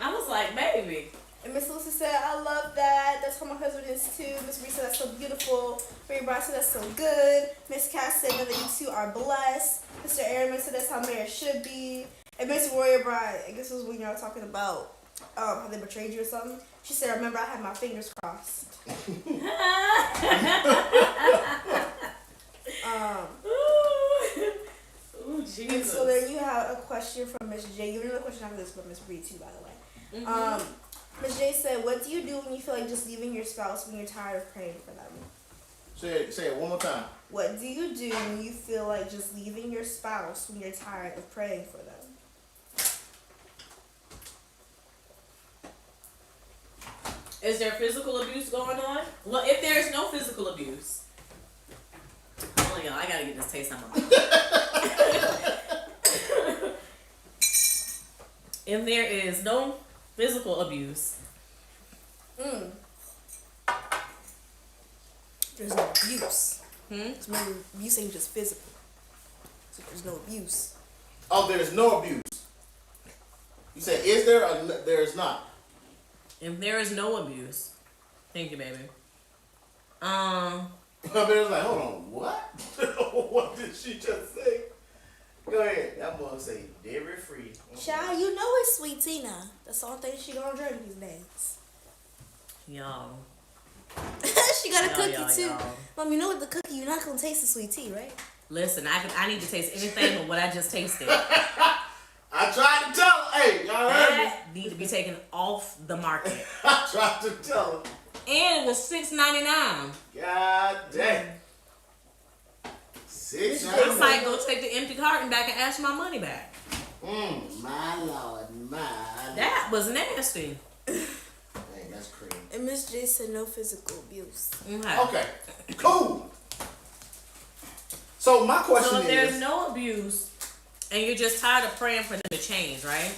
I was like, baby. And Miss Lucy said, "I love that. That's how my husband is too." Miss Reese said, "That's so beautiful." Mary Brian said, "That's so good." Miss Cass said, "Know that you two are blessed." Mr. Aaron said, "That's how marriage should be." And Miss Warrior Bride, I guess it was when y'all were talking about how they betrayed you or something. She said, "I remember I had my fingers crossed." Ooh, Jesus. And so then you have a question from Miss J. You have another question after this from Miss Bree too, by the way. Mm-hmm. Miss J said, "What do you do when you feel like just leaving your spouse when you're tired of praying for them?" Say it one more time. What do you do when you feel like just leaving your spouse when you're tired of praying for them? Is there physical abuse going on? Well, if there's no physical abuse, hold on, y'all. I gotta get this taste out of my mouth. If there is no physical abuse, There's no abuse. hmm? Remember, abuse ain't just physical. So there's no abuse. Oh, there's no abuse. You say, is there or there is not? If there is no abuse, thank you, baby. I mean, it's like, hold on, what? What did she just say? Go ahead. That boy say, dairy free. Child, you know it's sweet tea now. That's the only thing she gonna drink these days. Y'all. She got a cookie Y'all. too. Mom, you know what the cookie, you're not gonna taste the sweet tea, right? Listen, I need to taste anything but what I just tasted. I tried to tell her, hey, y'all heard me. That need to be taken off the market. I tried to tell her. And it was $6.99. God damn. I $6.99. might go take the empty carton back and ask my money back. My Lord, my. That was nasty. Dang, that's crazy. And Miss J said no physical abuse. Okay, cool. So my question So if is, there's no abuse and you're just tired of praying for them to change, right?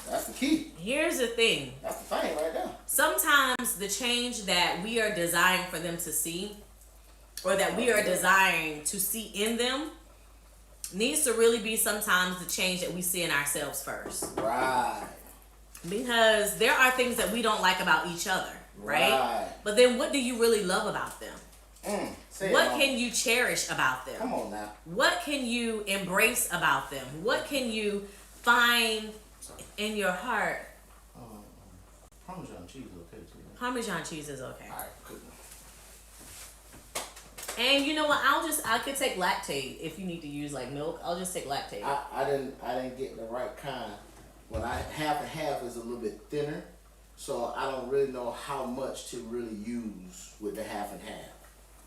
that's the key. Here's the thing. That's the thing right there. Sometimes the change that we are desiring for them to see, or that we are desiring to see in them, needs to really be sometimes the change that we see in ourselves first. Right. Because there are things that we don't like about each other, right? But then what do you really love about them? What can you cherish about them? Come on now. What can you embrace about them? What can you find in your heart? Parmesan cheese is okay too. Parmesan cheese is okay. All right, cool. And you know what? I could take lactate if you need to use like milk. I'll just take lactate. I didn't get the right kind. When I half and half is a little bit thinner, so I don't really know how much to really use with the half and half.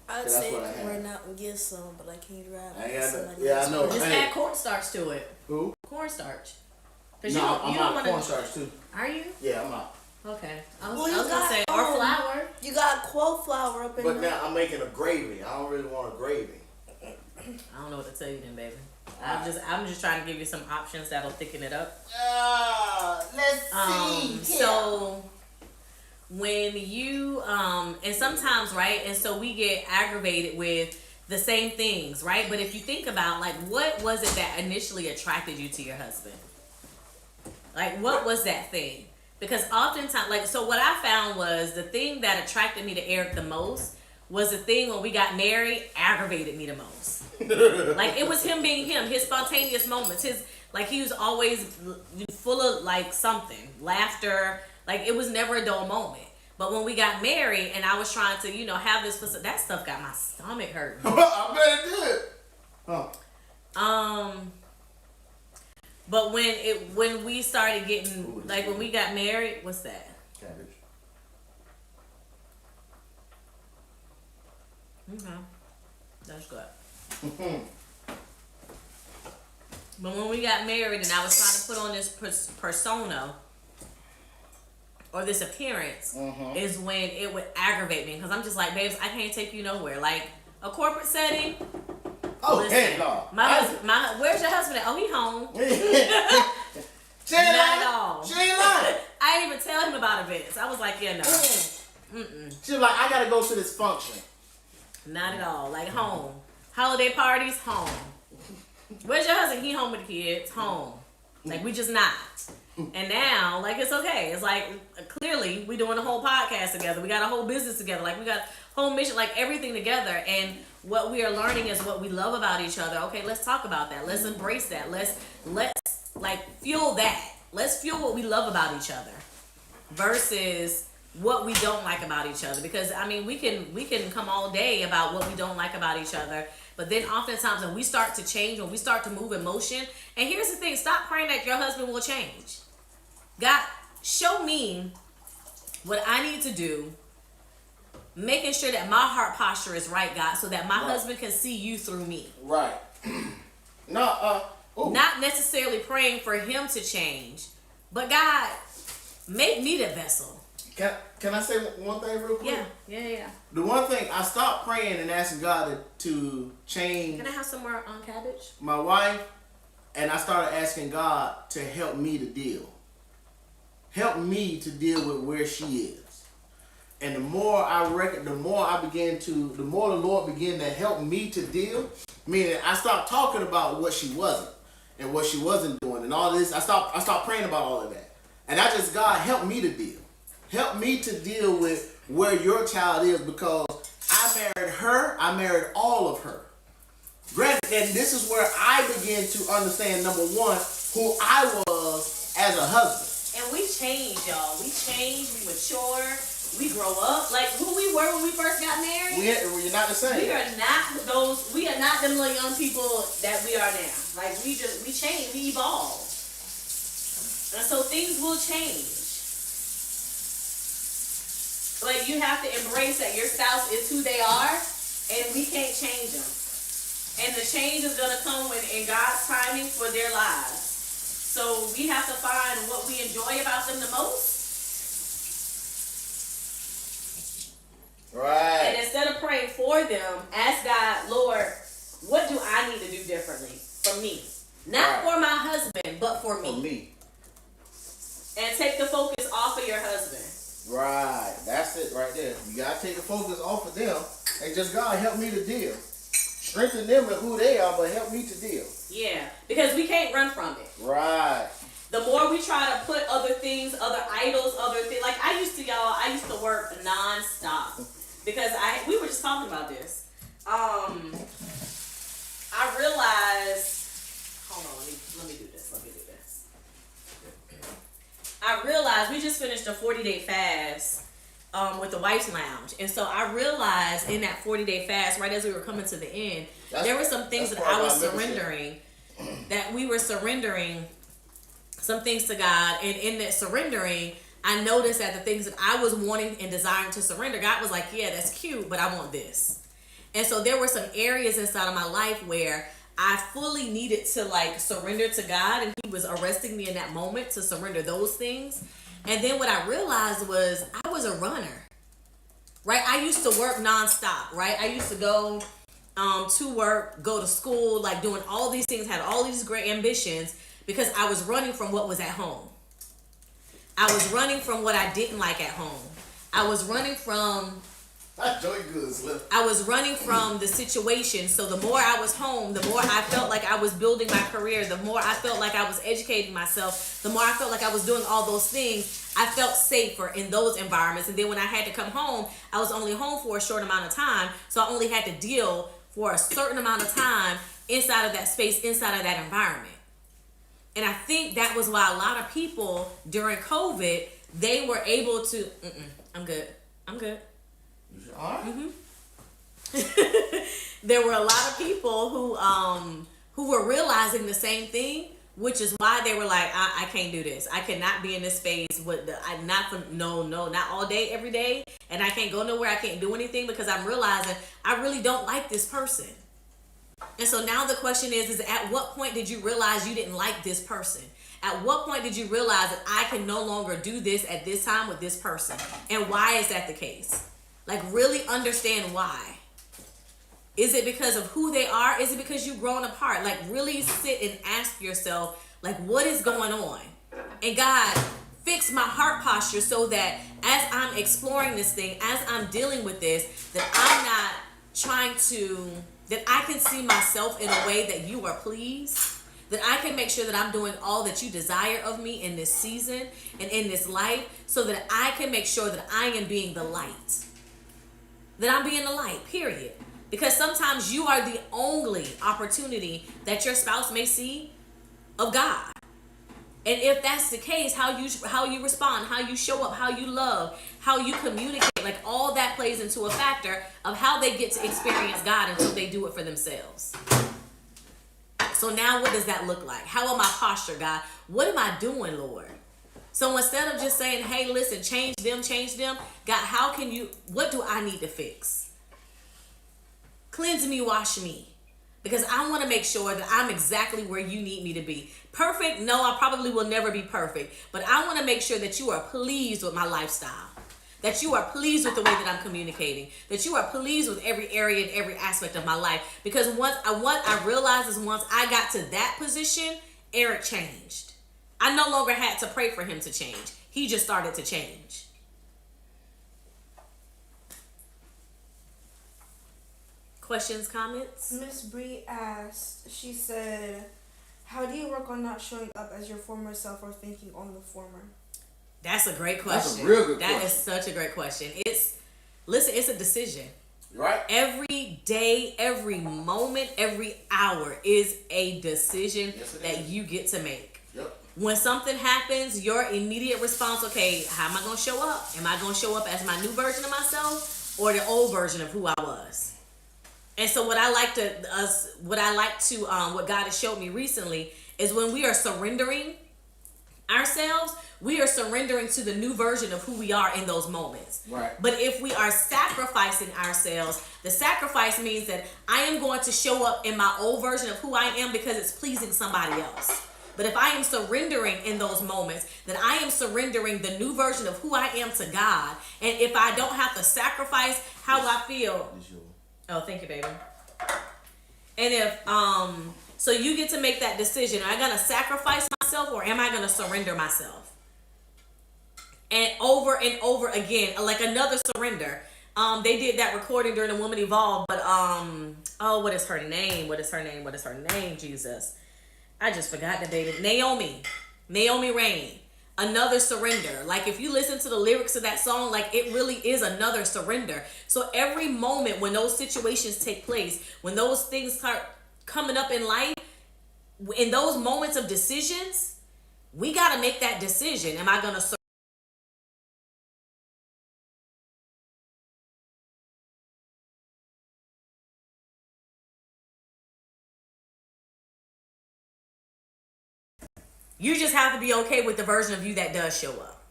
I'd That's say what I had. run out and get some, but I can't drive. I ain't got no- Somebody yeah, I else know. first. Just Hey. add cornstarch to it. Who? Cornstarch. No, you I'm don't out wanna. cornstarch too. Are you? Yeah, I'm out. Okay. I Well, was you gonna got, say or flour. You got quail flour up in But there. now I'm making a gravy. I don't really want a gravy. I don't know what to tell you then, baby. I'm just trying to give you some options that'll thicken it up. Let's see. So when you and sometimes, right, and so we get aggravated with the same things, right? But if you think about, like, what was it that initially attracted you to your husband? Like, what was that thing? Because oftentimes, like, so what I found was the thing that attracted me to Eric the most was the thing when we got married aggravated me the most. Like, it was him being him, his spontaneous moments, like, he was always full of, like, something, laughter, like, it was never a dull moment. But when we got married and I was trying to, have this, that stuff got my stomach hurting. I bet it did. Huh. But when we started getting, like, when we got married, what's that? Cabbage. Okay. That's good. But when we got married and I was trying to put on this persona or this appearance is when it would aggravate me because I'm just like, babes, I can't take you nowhere. Like a corporate setting. Oh, listen, heck no. Where's your husband at? Oh, he home. She ain't Not lying. at all. She ain't lying. I didn't even tell him about events. I was like, yeah, no. She was like, I gotta go to this function. Not at all. Like home. Holiday parties, home. Where's your husband? He home with the kids, home. Like we just not. And now, like it's okay. It's like clearly we doing a whole podcast together. We got a whole business together. Like we got a whole mission, like everything together. And what we are learning is what we love about each other. Okay, let's talk about that. Let's embrace that. Let's like fuel that. Let's fuel what we love about each other versus what we don't like about each other. Because I mean, we can come all day about what we don't like about each other. But then oftentimes when we start to change, when we start to move in motion, and here's the thing, stop praying that your husband will change. God, show me what I need to do, making sure that my heart posture is right, God, so that my husband can see you through me. Right. No, Not necessarily praying for him to change, but God, make me the vessel. Can I say one thing real quick? Yeah. The one thing, I stopped praying and asking God to change Can I have some more cabbage? my wife, and I started asking God to help me to deal. Help me to deal with where she is. And the more the more the Lord began to help me to deal, meaning I stopped talking about what she wasn't and what she wasn't doing and all this. I stopped praying about all of that. And God, help me to deal. Help me to deal with where your child is, because I married her. I married all of her. Granted, and this is where I began to understand, number one, who I was as a husband. And we change, y'all. We change, we mature, we grow up. Like who we were when we first got married. We're not the same. We are not them little young people that we are now. Like we change, we evolve. And so things will change. But you have to embrace that your spouse is who they are, and we can't change them. And the change is going to come in God's timing for their lives. So we have to find what we enjoy about them the most. Right. And instead of praying for them, ask God, Lord, what do I need to do differently for me? Not for my husband, but for me. For me. And take the focus off of your husband. Right. That's it right there. You got to take the focus off of them. And just, God, help me to deal. Strengthen them and who they are, but help me to deal. Yeah, because we can't run from it. Right. The more we try to put other things, other idols, other things. Like I used to work nonstop. Because we were just talking about this. I realized, hold on, let me do this. I realized we just finished a 40-day fast with the Wife's Lounge. And so I realized in that 40-day fast, right as we were coming to the end, there were some things that I was surrendering, that we were surrendering some things to God. And in that surrendering, I noticed that the things that I was wanting and desiring to surrender, God was like, yeah, that's cute, but I want this. And so there were some areas inside of my life where I fully needed to like surrender to God, and he was arresting me in that moment to surrender those things. And then what I realized was I was a runner, right? I used to work nonstop, right? I used to go to work, go to school, like doing all these things, had all these great ambitions because I was running from what was at home. I was running from what I didn't like at home. I was running from I was running from the situation. So the more I was home, the more I felt like I was building my career, the more I felt like I was educating myself, the more I felt like I was doing all those things. I felt safer in those environments. And then when I had to come home, I was only home for a short amount of time. So I only had to deal for a certain amount of time inside of that space, inside of that environment. And I think that was why a lot of people during COVID, they were able to, I'm good. All right. There were a lot of people who were realizing the same thing, which is why they were like, I can't do this. I cannot be in this space with not all day, every day. And I can't go nowhere. I can't do anything because I'm realizing I really don't like this person. And so now the question is at what point did you realize you didn't like this person? At what point did you realize that I can no longer do this at this time with this person? And why is that the case? Like, really understand why. Is it because of who they are? Is it because you've grown apart? Like, really sit and ask yourself, like, what is going on? And God, fix my heart posture so that as I'm exploring this thing, as I'm dealing with this, that I'm not that I can see myself in a way that you are pleased, that I can make sure that I'm doing all that you desire of me in this season and in this life, so that I can make sure that I am being the light. That I'm being the light, period. Because sometimes you are the only opportunity that your spouse may see of God. And if that's the case, how you respond, how you show up, how you love, how you communicate, like all that plays into a factor of how they get to experience God until they do it for themselves. So now what does that look like? How am I postured, God? What am I doing, Lord? So instead of just saying, hey, listen, change them, God, what do I need to fix? Cleanse me, wash me. Because I want to make sure that I'm exactly where you need me to be. Perfect? No, I probably will never be perfect. But I want to make sure that you are pleased with my lifestyle. That you are pleased with the way that I'm communicating. That you are pleased with every area and every aspect of my life. Because what I realized is once I got to that position, Eric changed. I no longer had to pray for him to change. He just started to change. Questions, comments? Miss Bree asked, she said, how do you work on not showing up as your former self or thinking on the former? That's a great question. That's a real good question. That is such a great question. It's a decision. Right. Every day, every moment, every hour is a decision that you get to make. Yep. When something happens, your immediate response, okay, how am I going to show up? Am I going to show up as my new version of myself or the old version of who I was? And so what God has showed me recently is when we are surrendering ourselves, we are surrendering to the new version of who we are in those moments. Right. But if we are sacrificing ourselves, the sacrifice means that I am going to show up in my old version of who I am because it's pleasing somebody else. But if I am surrendering in those moments, then I am surrendering the new version of who I am to God. And if I don't have to sacrifice how I feel. Oh, thank you, baby. And if so you get to make that decision. Am I gonna sacrifice myself or am I gonna surrender myself? And over again, like another surrender. They did that recording during the Woman Evolve, but what is her name? What is her name? Jesus. I just forgot the date. Naomi Rain. Another surrender. Like if you listen to the lyrics of that song, like it really is another surrender. So every moment when those situations take place, when those things start coming up in life, in those moments of decisions, we got to make that decision. Am I going to You just have to be okay with the version of you that does show up.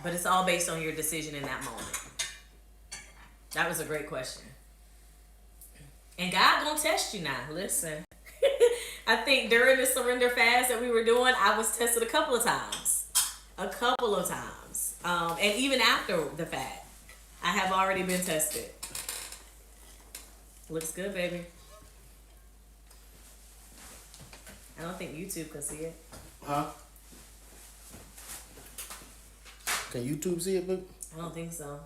But it's all based on your decision in that moment. That was a great question. And God gonna test you now. Listen. I think during the surrender fast that we were doing, I was tested a couple of times. And even after the fact, I have already been tested. Looks good, baby. I don't think YouTube can see it. Huh? Can YouTube see it, boo? I don't think so.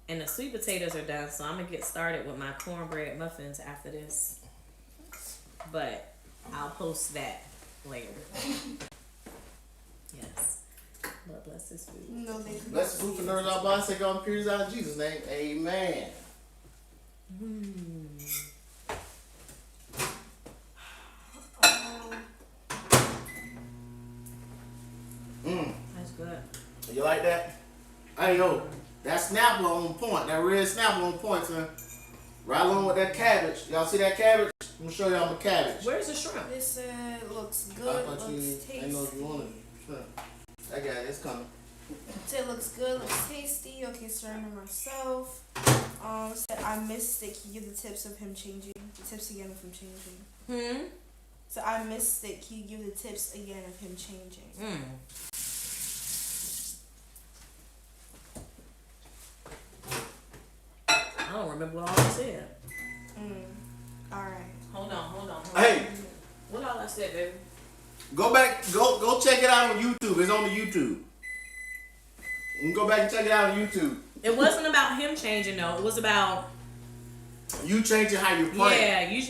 And the sweet potatoes are done, so I'm going to get started with my cornbread muffins after this. But I'll post that later. Yes. Lord bless this food. No, they could Bless the food for nerds out by say God appears out in Jesus' name. Amen. That's good. You like that? Hey, yo, that snapper on point. That red snapper on point, son. Right along with that cabbage. Y'all see that cabbage? I'm going to show y'all my cabbage. Where's the shrimp? This looks I good. thought you Looks ain't know if you tasty. wanted shrimp. I got it. It's coming. It looks good. Looks tasty. Okay, surrender myself. Said I missed it. Can you give the tips of him changing? The tips again of him changing. So I missed it. Can you give the tips again of him changing? I don't remember what all I said. All right. Hold on. Hey, What all I said, baby? go back. Go check it out on YouTube. It's on the YouTube. You can go back and check it out on YouTube. It wasn't about him changing, though. It was about You changing how you pray. yeah, you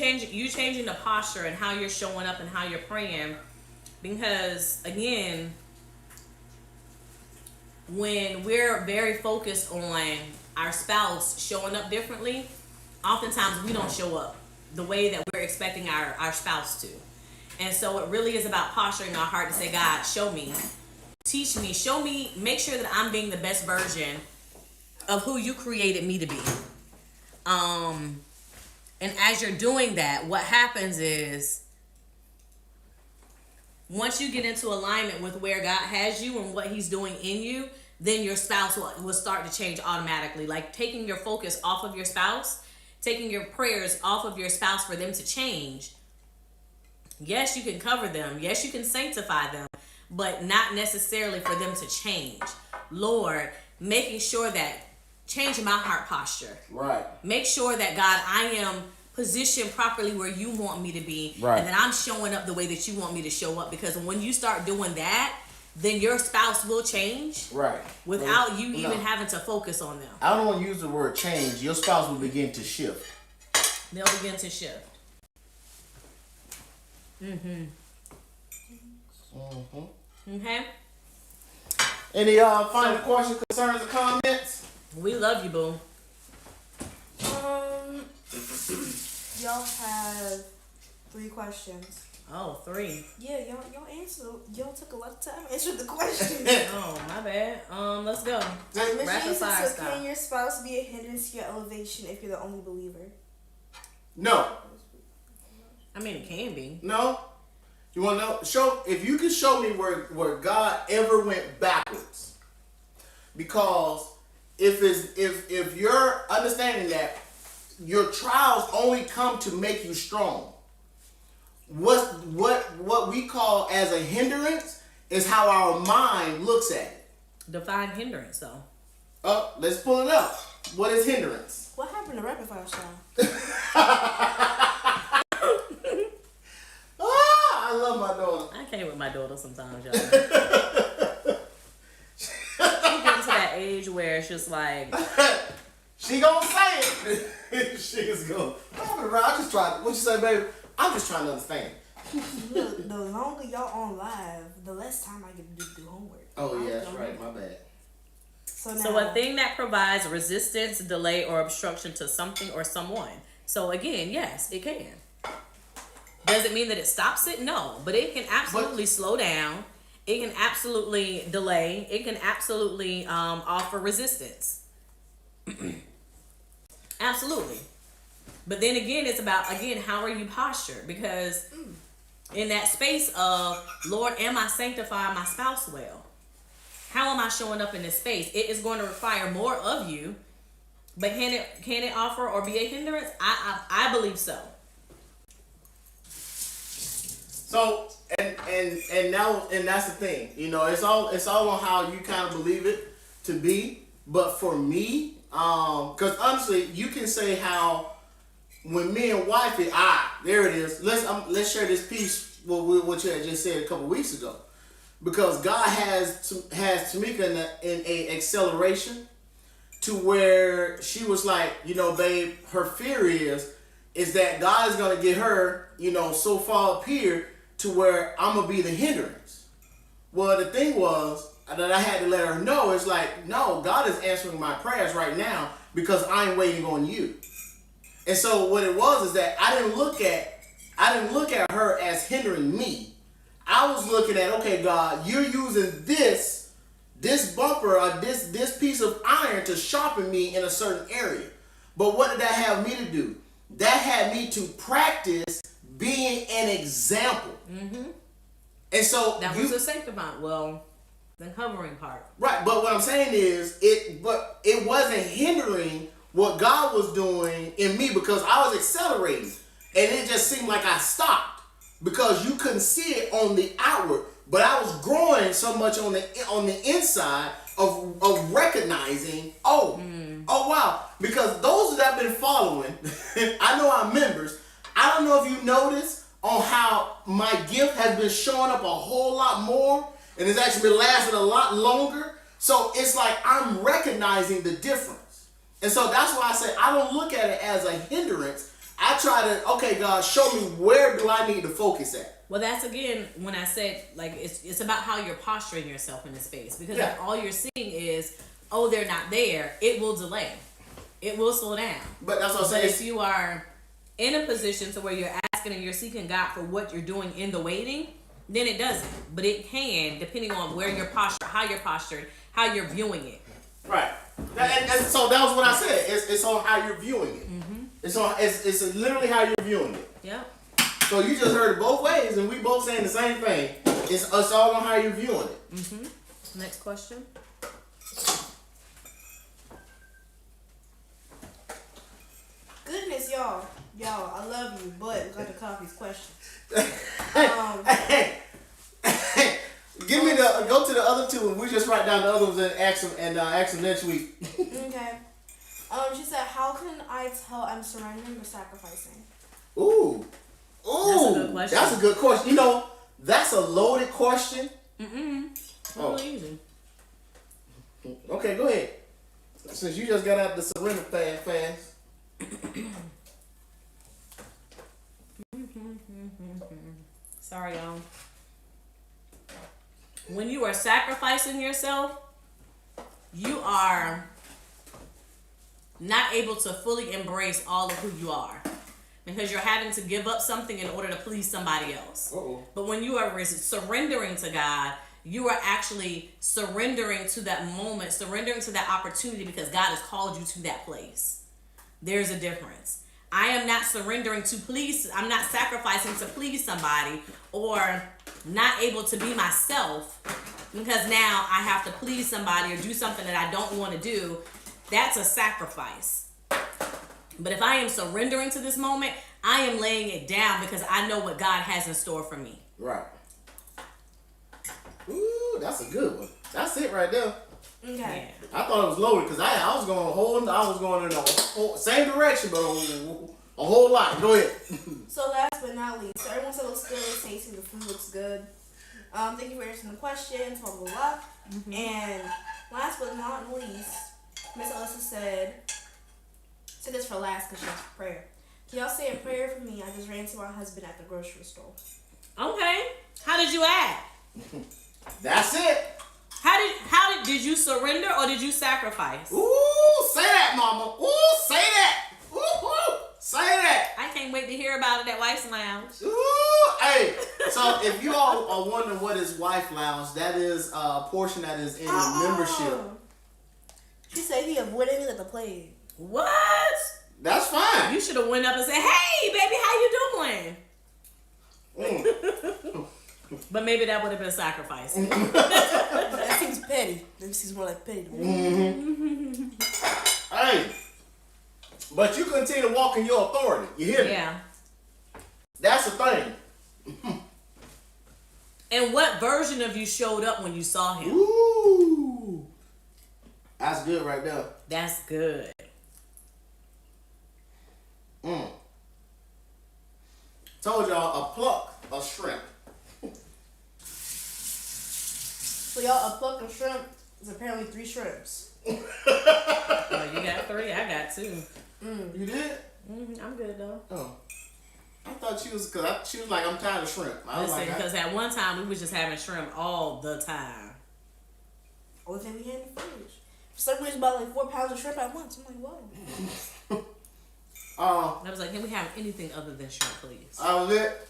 changing the posture and how you're showing up and how you're praying. Because again, when we're very focused on our spouse showing up differently, oftentimes we don't show up the way that we're expecting our spouse to. And so it really is about posturing our heart to say, God, show me, teach me, show me, make sure that I'm being the best version of who you created me to be. And as you're doing that, what happens is once you get into alignment with where God has you and what he's doing in you, then your spouse will start to change automatically. Like taking your focus off of your spouse, taking your prayers off of your spouse for them to change. Yes, you can cover them. Yes, you can sanctify them, but not necessarily for them to change. Lord, making sure that change my heart posture. Right. Make sure that, God, I am positioned properly where you want me to be. Right. And that I'm showing up the way that you want me to show up. Because when you start doing that, then your spouse will change. Right. Without you even having to focus on them. I don't want to use the word change. Your spouse will begin to shift. They'll begin to shift. Okay? Any final questions, concerns, or comments? We love you, boo. Y'all have 3 questions. Oh, 3. Yeah, y'all answered. Y'all took a lot of time to answer the questions. Oh, my bad. Let's go. Mission Rapid fire so style. can your spouse be a hindrance to your elevation if you're the only believer? No. I mean, it can be. No. You want to know? Show if you can show me where God ever went backwards. Because if you're understanding that your trials only come to make you strong. What we call as a hindrance is how our mind looks at it. Define hindrance, though. Let's pull it up. What is hindrance? What happened to rapid fire style? I love my daughter. I can't with my daughter sometimes, y'all. She getting to that age where it's just like, She gonna say it. She is going. I just tried. What you say, baby? I'm just trying to understand. Look, the longer y'all on live, the less time I get to do homework. Oh yeah, that's right. My bad. So a thing that provides resistance, delay, or obstruction to something or someone. So again, yes, it can. Does it mean that it stops it? No, but it can absolutely slow down. It can absolutely delay. It can absolutely offer resistance. Absolutely. But then again, it's about, again, how are you postured? Because in that space of, Lord, am I sanctifying my spouse well? How am I showing up in this space? It is going to require more of you But can it offer or be a hindrance? I believe so. So and that's the thing. You know, it's all on how you kind of believe it to be. But for me, because honestly, you can say how when me and wifey, there it is. Let's share this piece what you had just said a couple weeks ago, because God has Tamika in a acceleration to where she was like, you know, babe, her fear is that God is gonna get her, you know, so far up here to where I'm gonna be the hindrance. Well, the thing was that I had to let her know, it's like, no, God is answering my prayers right now because I'm waiting on you. And so what it was is that I didn't look at her as hindering me. I was looking at, okay, God, you're using this bumper or this piece of iron to sharpen me in a certain area. But what did that have me to do? That had me to practice being an example. Mm-hmm. And so that was the sanctifying. Well, the hovering part. Right, but what I'm saying is it wasn't hindering what God was doing in me because I was accelerating. And it just seemed like I stopped because you couldn't see it on the outward. But I was growing so much on the inside of recognizing, oh wow. Because those that have been following, I know our members, I don't know if you noticed on how my gift has been showing up a whole lot more and it's actually been lasting a lot longer. So it's like I'm recognizing the difference. And so that's why I say I don't look at it as a hindrance. I try to, okay, God, show me where do I need to focus at. Well, that's again when I said like it's about how you're posturing yourself in the space, because Yeah. if all you're seeing is, oh, they're not there, it will delay, it will slow down. But that's what I'm But saying. if you are in a position to where you're asking and you're seeking God for what you're doing in the waiting, then it doesn't. But it can, depending on where you're postured, how you're postured, how you're viewing it. Right. And so that was what I said. It's on how you're viewing it. Mm-hmm. It's literally how you're viewing it. Yep. So you just heard it both ways, and we both saying the same thing. It's all on how you're viewing it. Mm-hmm. Next question. Goodness, y'all, I love you, but we got to cut off these questions. Hey, give me go to the other two, and we just write down the other ones and ask them next week. Okay. She said, how can I tell I'm surrendering or sacrificing? Ooh, That's a good question. That's a good question. You know, that's a loaded question. Really easy. Okay, go ahead. Since you just got out the surrender fast. Sorry, y'all. When you are sacrificing yourself, you are not able to fully embrace all of who you are, because you're having to give up something in order to please somebody else. Uh-oh. But when you are surrendering to God, you are actually surrendering to that moment, surrendering to that opportunity, because God has called you to that place. There's a difference. I am not surrendering to please, I'm not sacrificing to please somebody or not able to be myself because now I have to please somebody or do something that I don't want to do. That's a sacrifice. But if I am surrendering to this moment, I am laying it down because I know what God has in store for me. Right. Ooh, that's a good one. That's it right there. Okay. Yeah. I thought it was loaded because I was going in the same direction, but a whole lot. Go ahead. So last but not least, so everyone said it looks good. Stacey, the food looks good. Thank you for answering the questions. Blah blah blah. Mm-hmm. And last but not least, Miss Alyssa said this for last because she asked for prayer. Can y'all say a prayer for me? I just ran to my husband at the grocery store. Okay. How did you act? That's it. How did you surrender or did you sacrifice? Ooh, say that, mama. Ooh, say that. Ooh, say that. I can't wait to hear about it at Wife's Lounge. Ooh, hey. So if you all are wondering what is Wife Lounge, that is a portion that is in the membership. She said he avoided me like the plague. What? That's fine. You should have went up and said, "Hey, baby, how you doing?" But maybe that would have been a sacrifice. That seems petty. That seems more like petty to me. Mm-hmm. Hey, But you continue to walk in your authority. You hear me? Yeah. That's the thing. And what version of you showed up when you saw him? Ooh. That's good right there. That's good. Told y'all, a pluck of shrimp. So y'all, a pluck of shrimp is apparently 3 shrimps. Oh, you got 3. I got 2. You did? I'm good though. Oh. I thought she was, she was like, I'm tired of shrimp. I was Listen, like, because at one time we was just having shrimp all the time. Only thing we had in the fridge. For some reason, about like 4 pounds of shrimp at once. I'm like, whoa. I was like, can we have anything other than shrimp, please? I was it.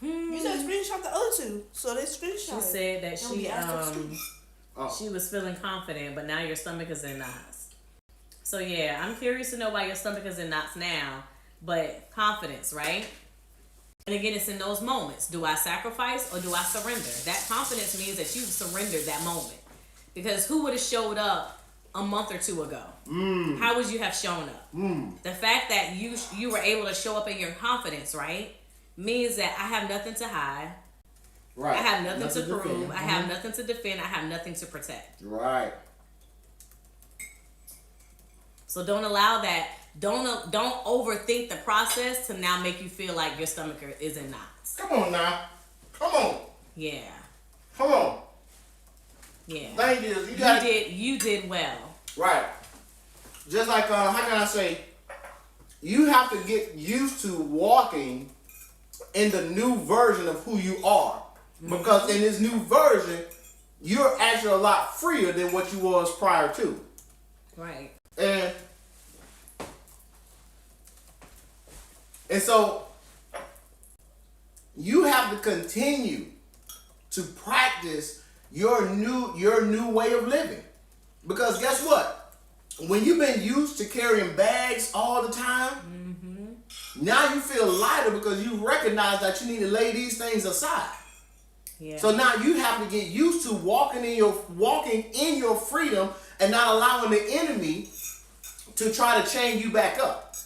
You said screenshot the other 2, so they screenshot. She said that she she was feeling confident, but now your stomach is in knots. So yeah, I'm curious to know why your stomach is in knots now, but confidence, right? And again, it's in those moments. Do I sacrifice or do I surrender? That confidence means that you've surrendered that moment. Because who would have showed up a month or 2 ago? How would you have shown up? The fact that you were able to show up in your confidence, right, means that I have nothing to hide. Right. I have nothing to prove. defend. I have nothing to defend. I have nothing to protect. Right. So don't allow that. Don't overthink the process to now make you feel like your stomach is in knots. Come on now. Come on. Yeah. Come on. Yeah. Thing is, You did well. Right. Just like, how can I say, you have to get used to walking in the new version of who you are. Because in this new version, you're actually a lot freer than what you was prior to. Right. And so you have to continue to practice your new way of living. Because guess what? When you've been used to carrying bags all the time, now you feel lighter because you recognize that you need to lay these things aside. Yeah. So now you have to get used to walking in your freedom and not allowing the enemy to try to chain you back up.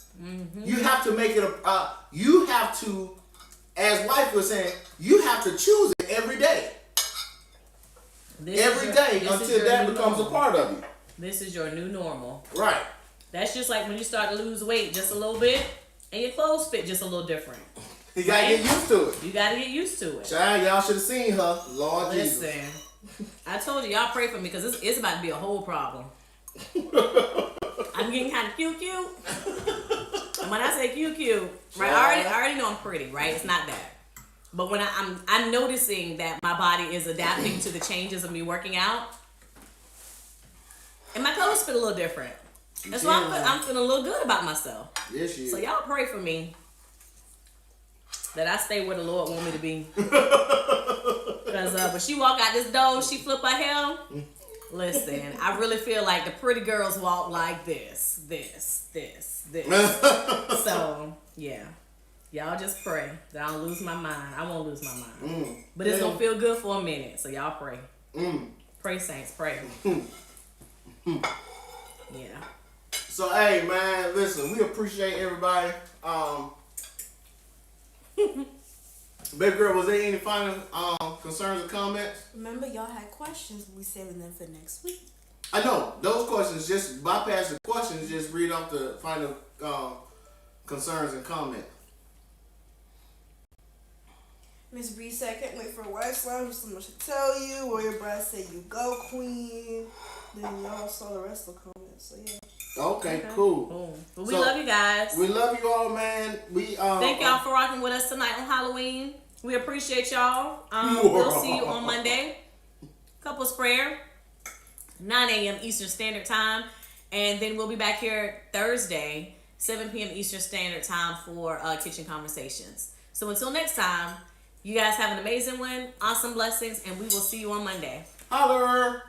You have to make it you have to, as wife was saying, you have to choose it every day. Every day until that becomes a part of you. This is your new normal. Right. That's just like when you start to lose weight just a little bit and your clothes fit just a little different. You gotta get used to it. You gotta get used to it. Child, y'all should have seen her. Lord Jesus. Listen, I told you, y'all pray for me because it's about to be a whole problem. I'm getting kind of cute. And when I say cute, right, I already know I'm pretty, right? It's not that. But when I'm noticing that my body is adapting to the changes of me working out, and my clothes fit a little different. That's why I'm feeling a little good about myself. Yes, you. So y'all pray for me that I stay where the Lord want me to be. Because when she walk out this door, she flip her hair. Listen, I really feel like the pretty girls walk like this. So, yeah. Y'all just pray that I don't lose my mind. I won't lose my mind. But it's going to feel good for a minute. So y'all pray. Pray, saints, pray. Yeah. So, hey, man, listen, we appreciate everybody. Baby girl, was there any final concerns or comments? Remember, y'all had questions. We saving them for next week. I know. Those questions, just bypass the questions, just read off the final concerns and comments. Miss Bree said, can't wait for a wife slam. Just so much to tell you. Warrior Brad said, you go, queen. Then y'all saw the rest of the comments. So, yeah. Okay, cool. Well, we love you guys. We love you all, man. Thank y'all for rocking with us tonight on Halloween. We appreciate y'all. We'll see you on Monday. Couples prayer, 9 a.m. Eastern Standard Time. And then we'll be back here Thursday, 7 p.m. Eastern Standard Time for Kitchen Conversations. So until next time, you guys have an amazing one, awesome blessings, and we will see you on Monday. Holler!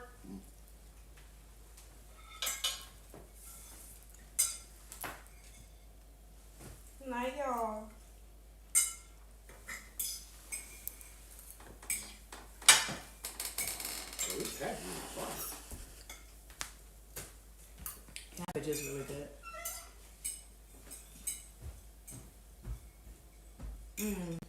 Night, y'all. Okay. which is really good.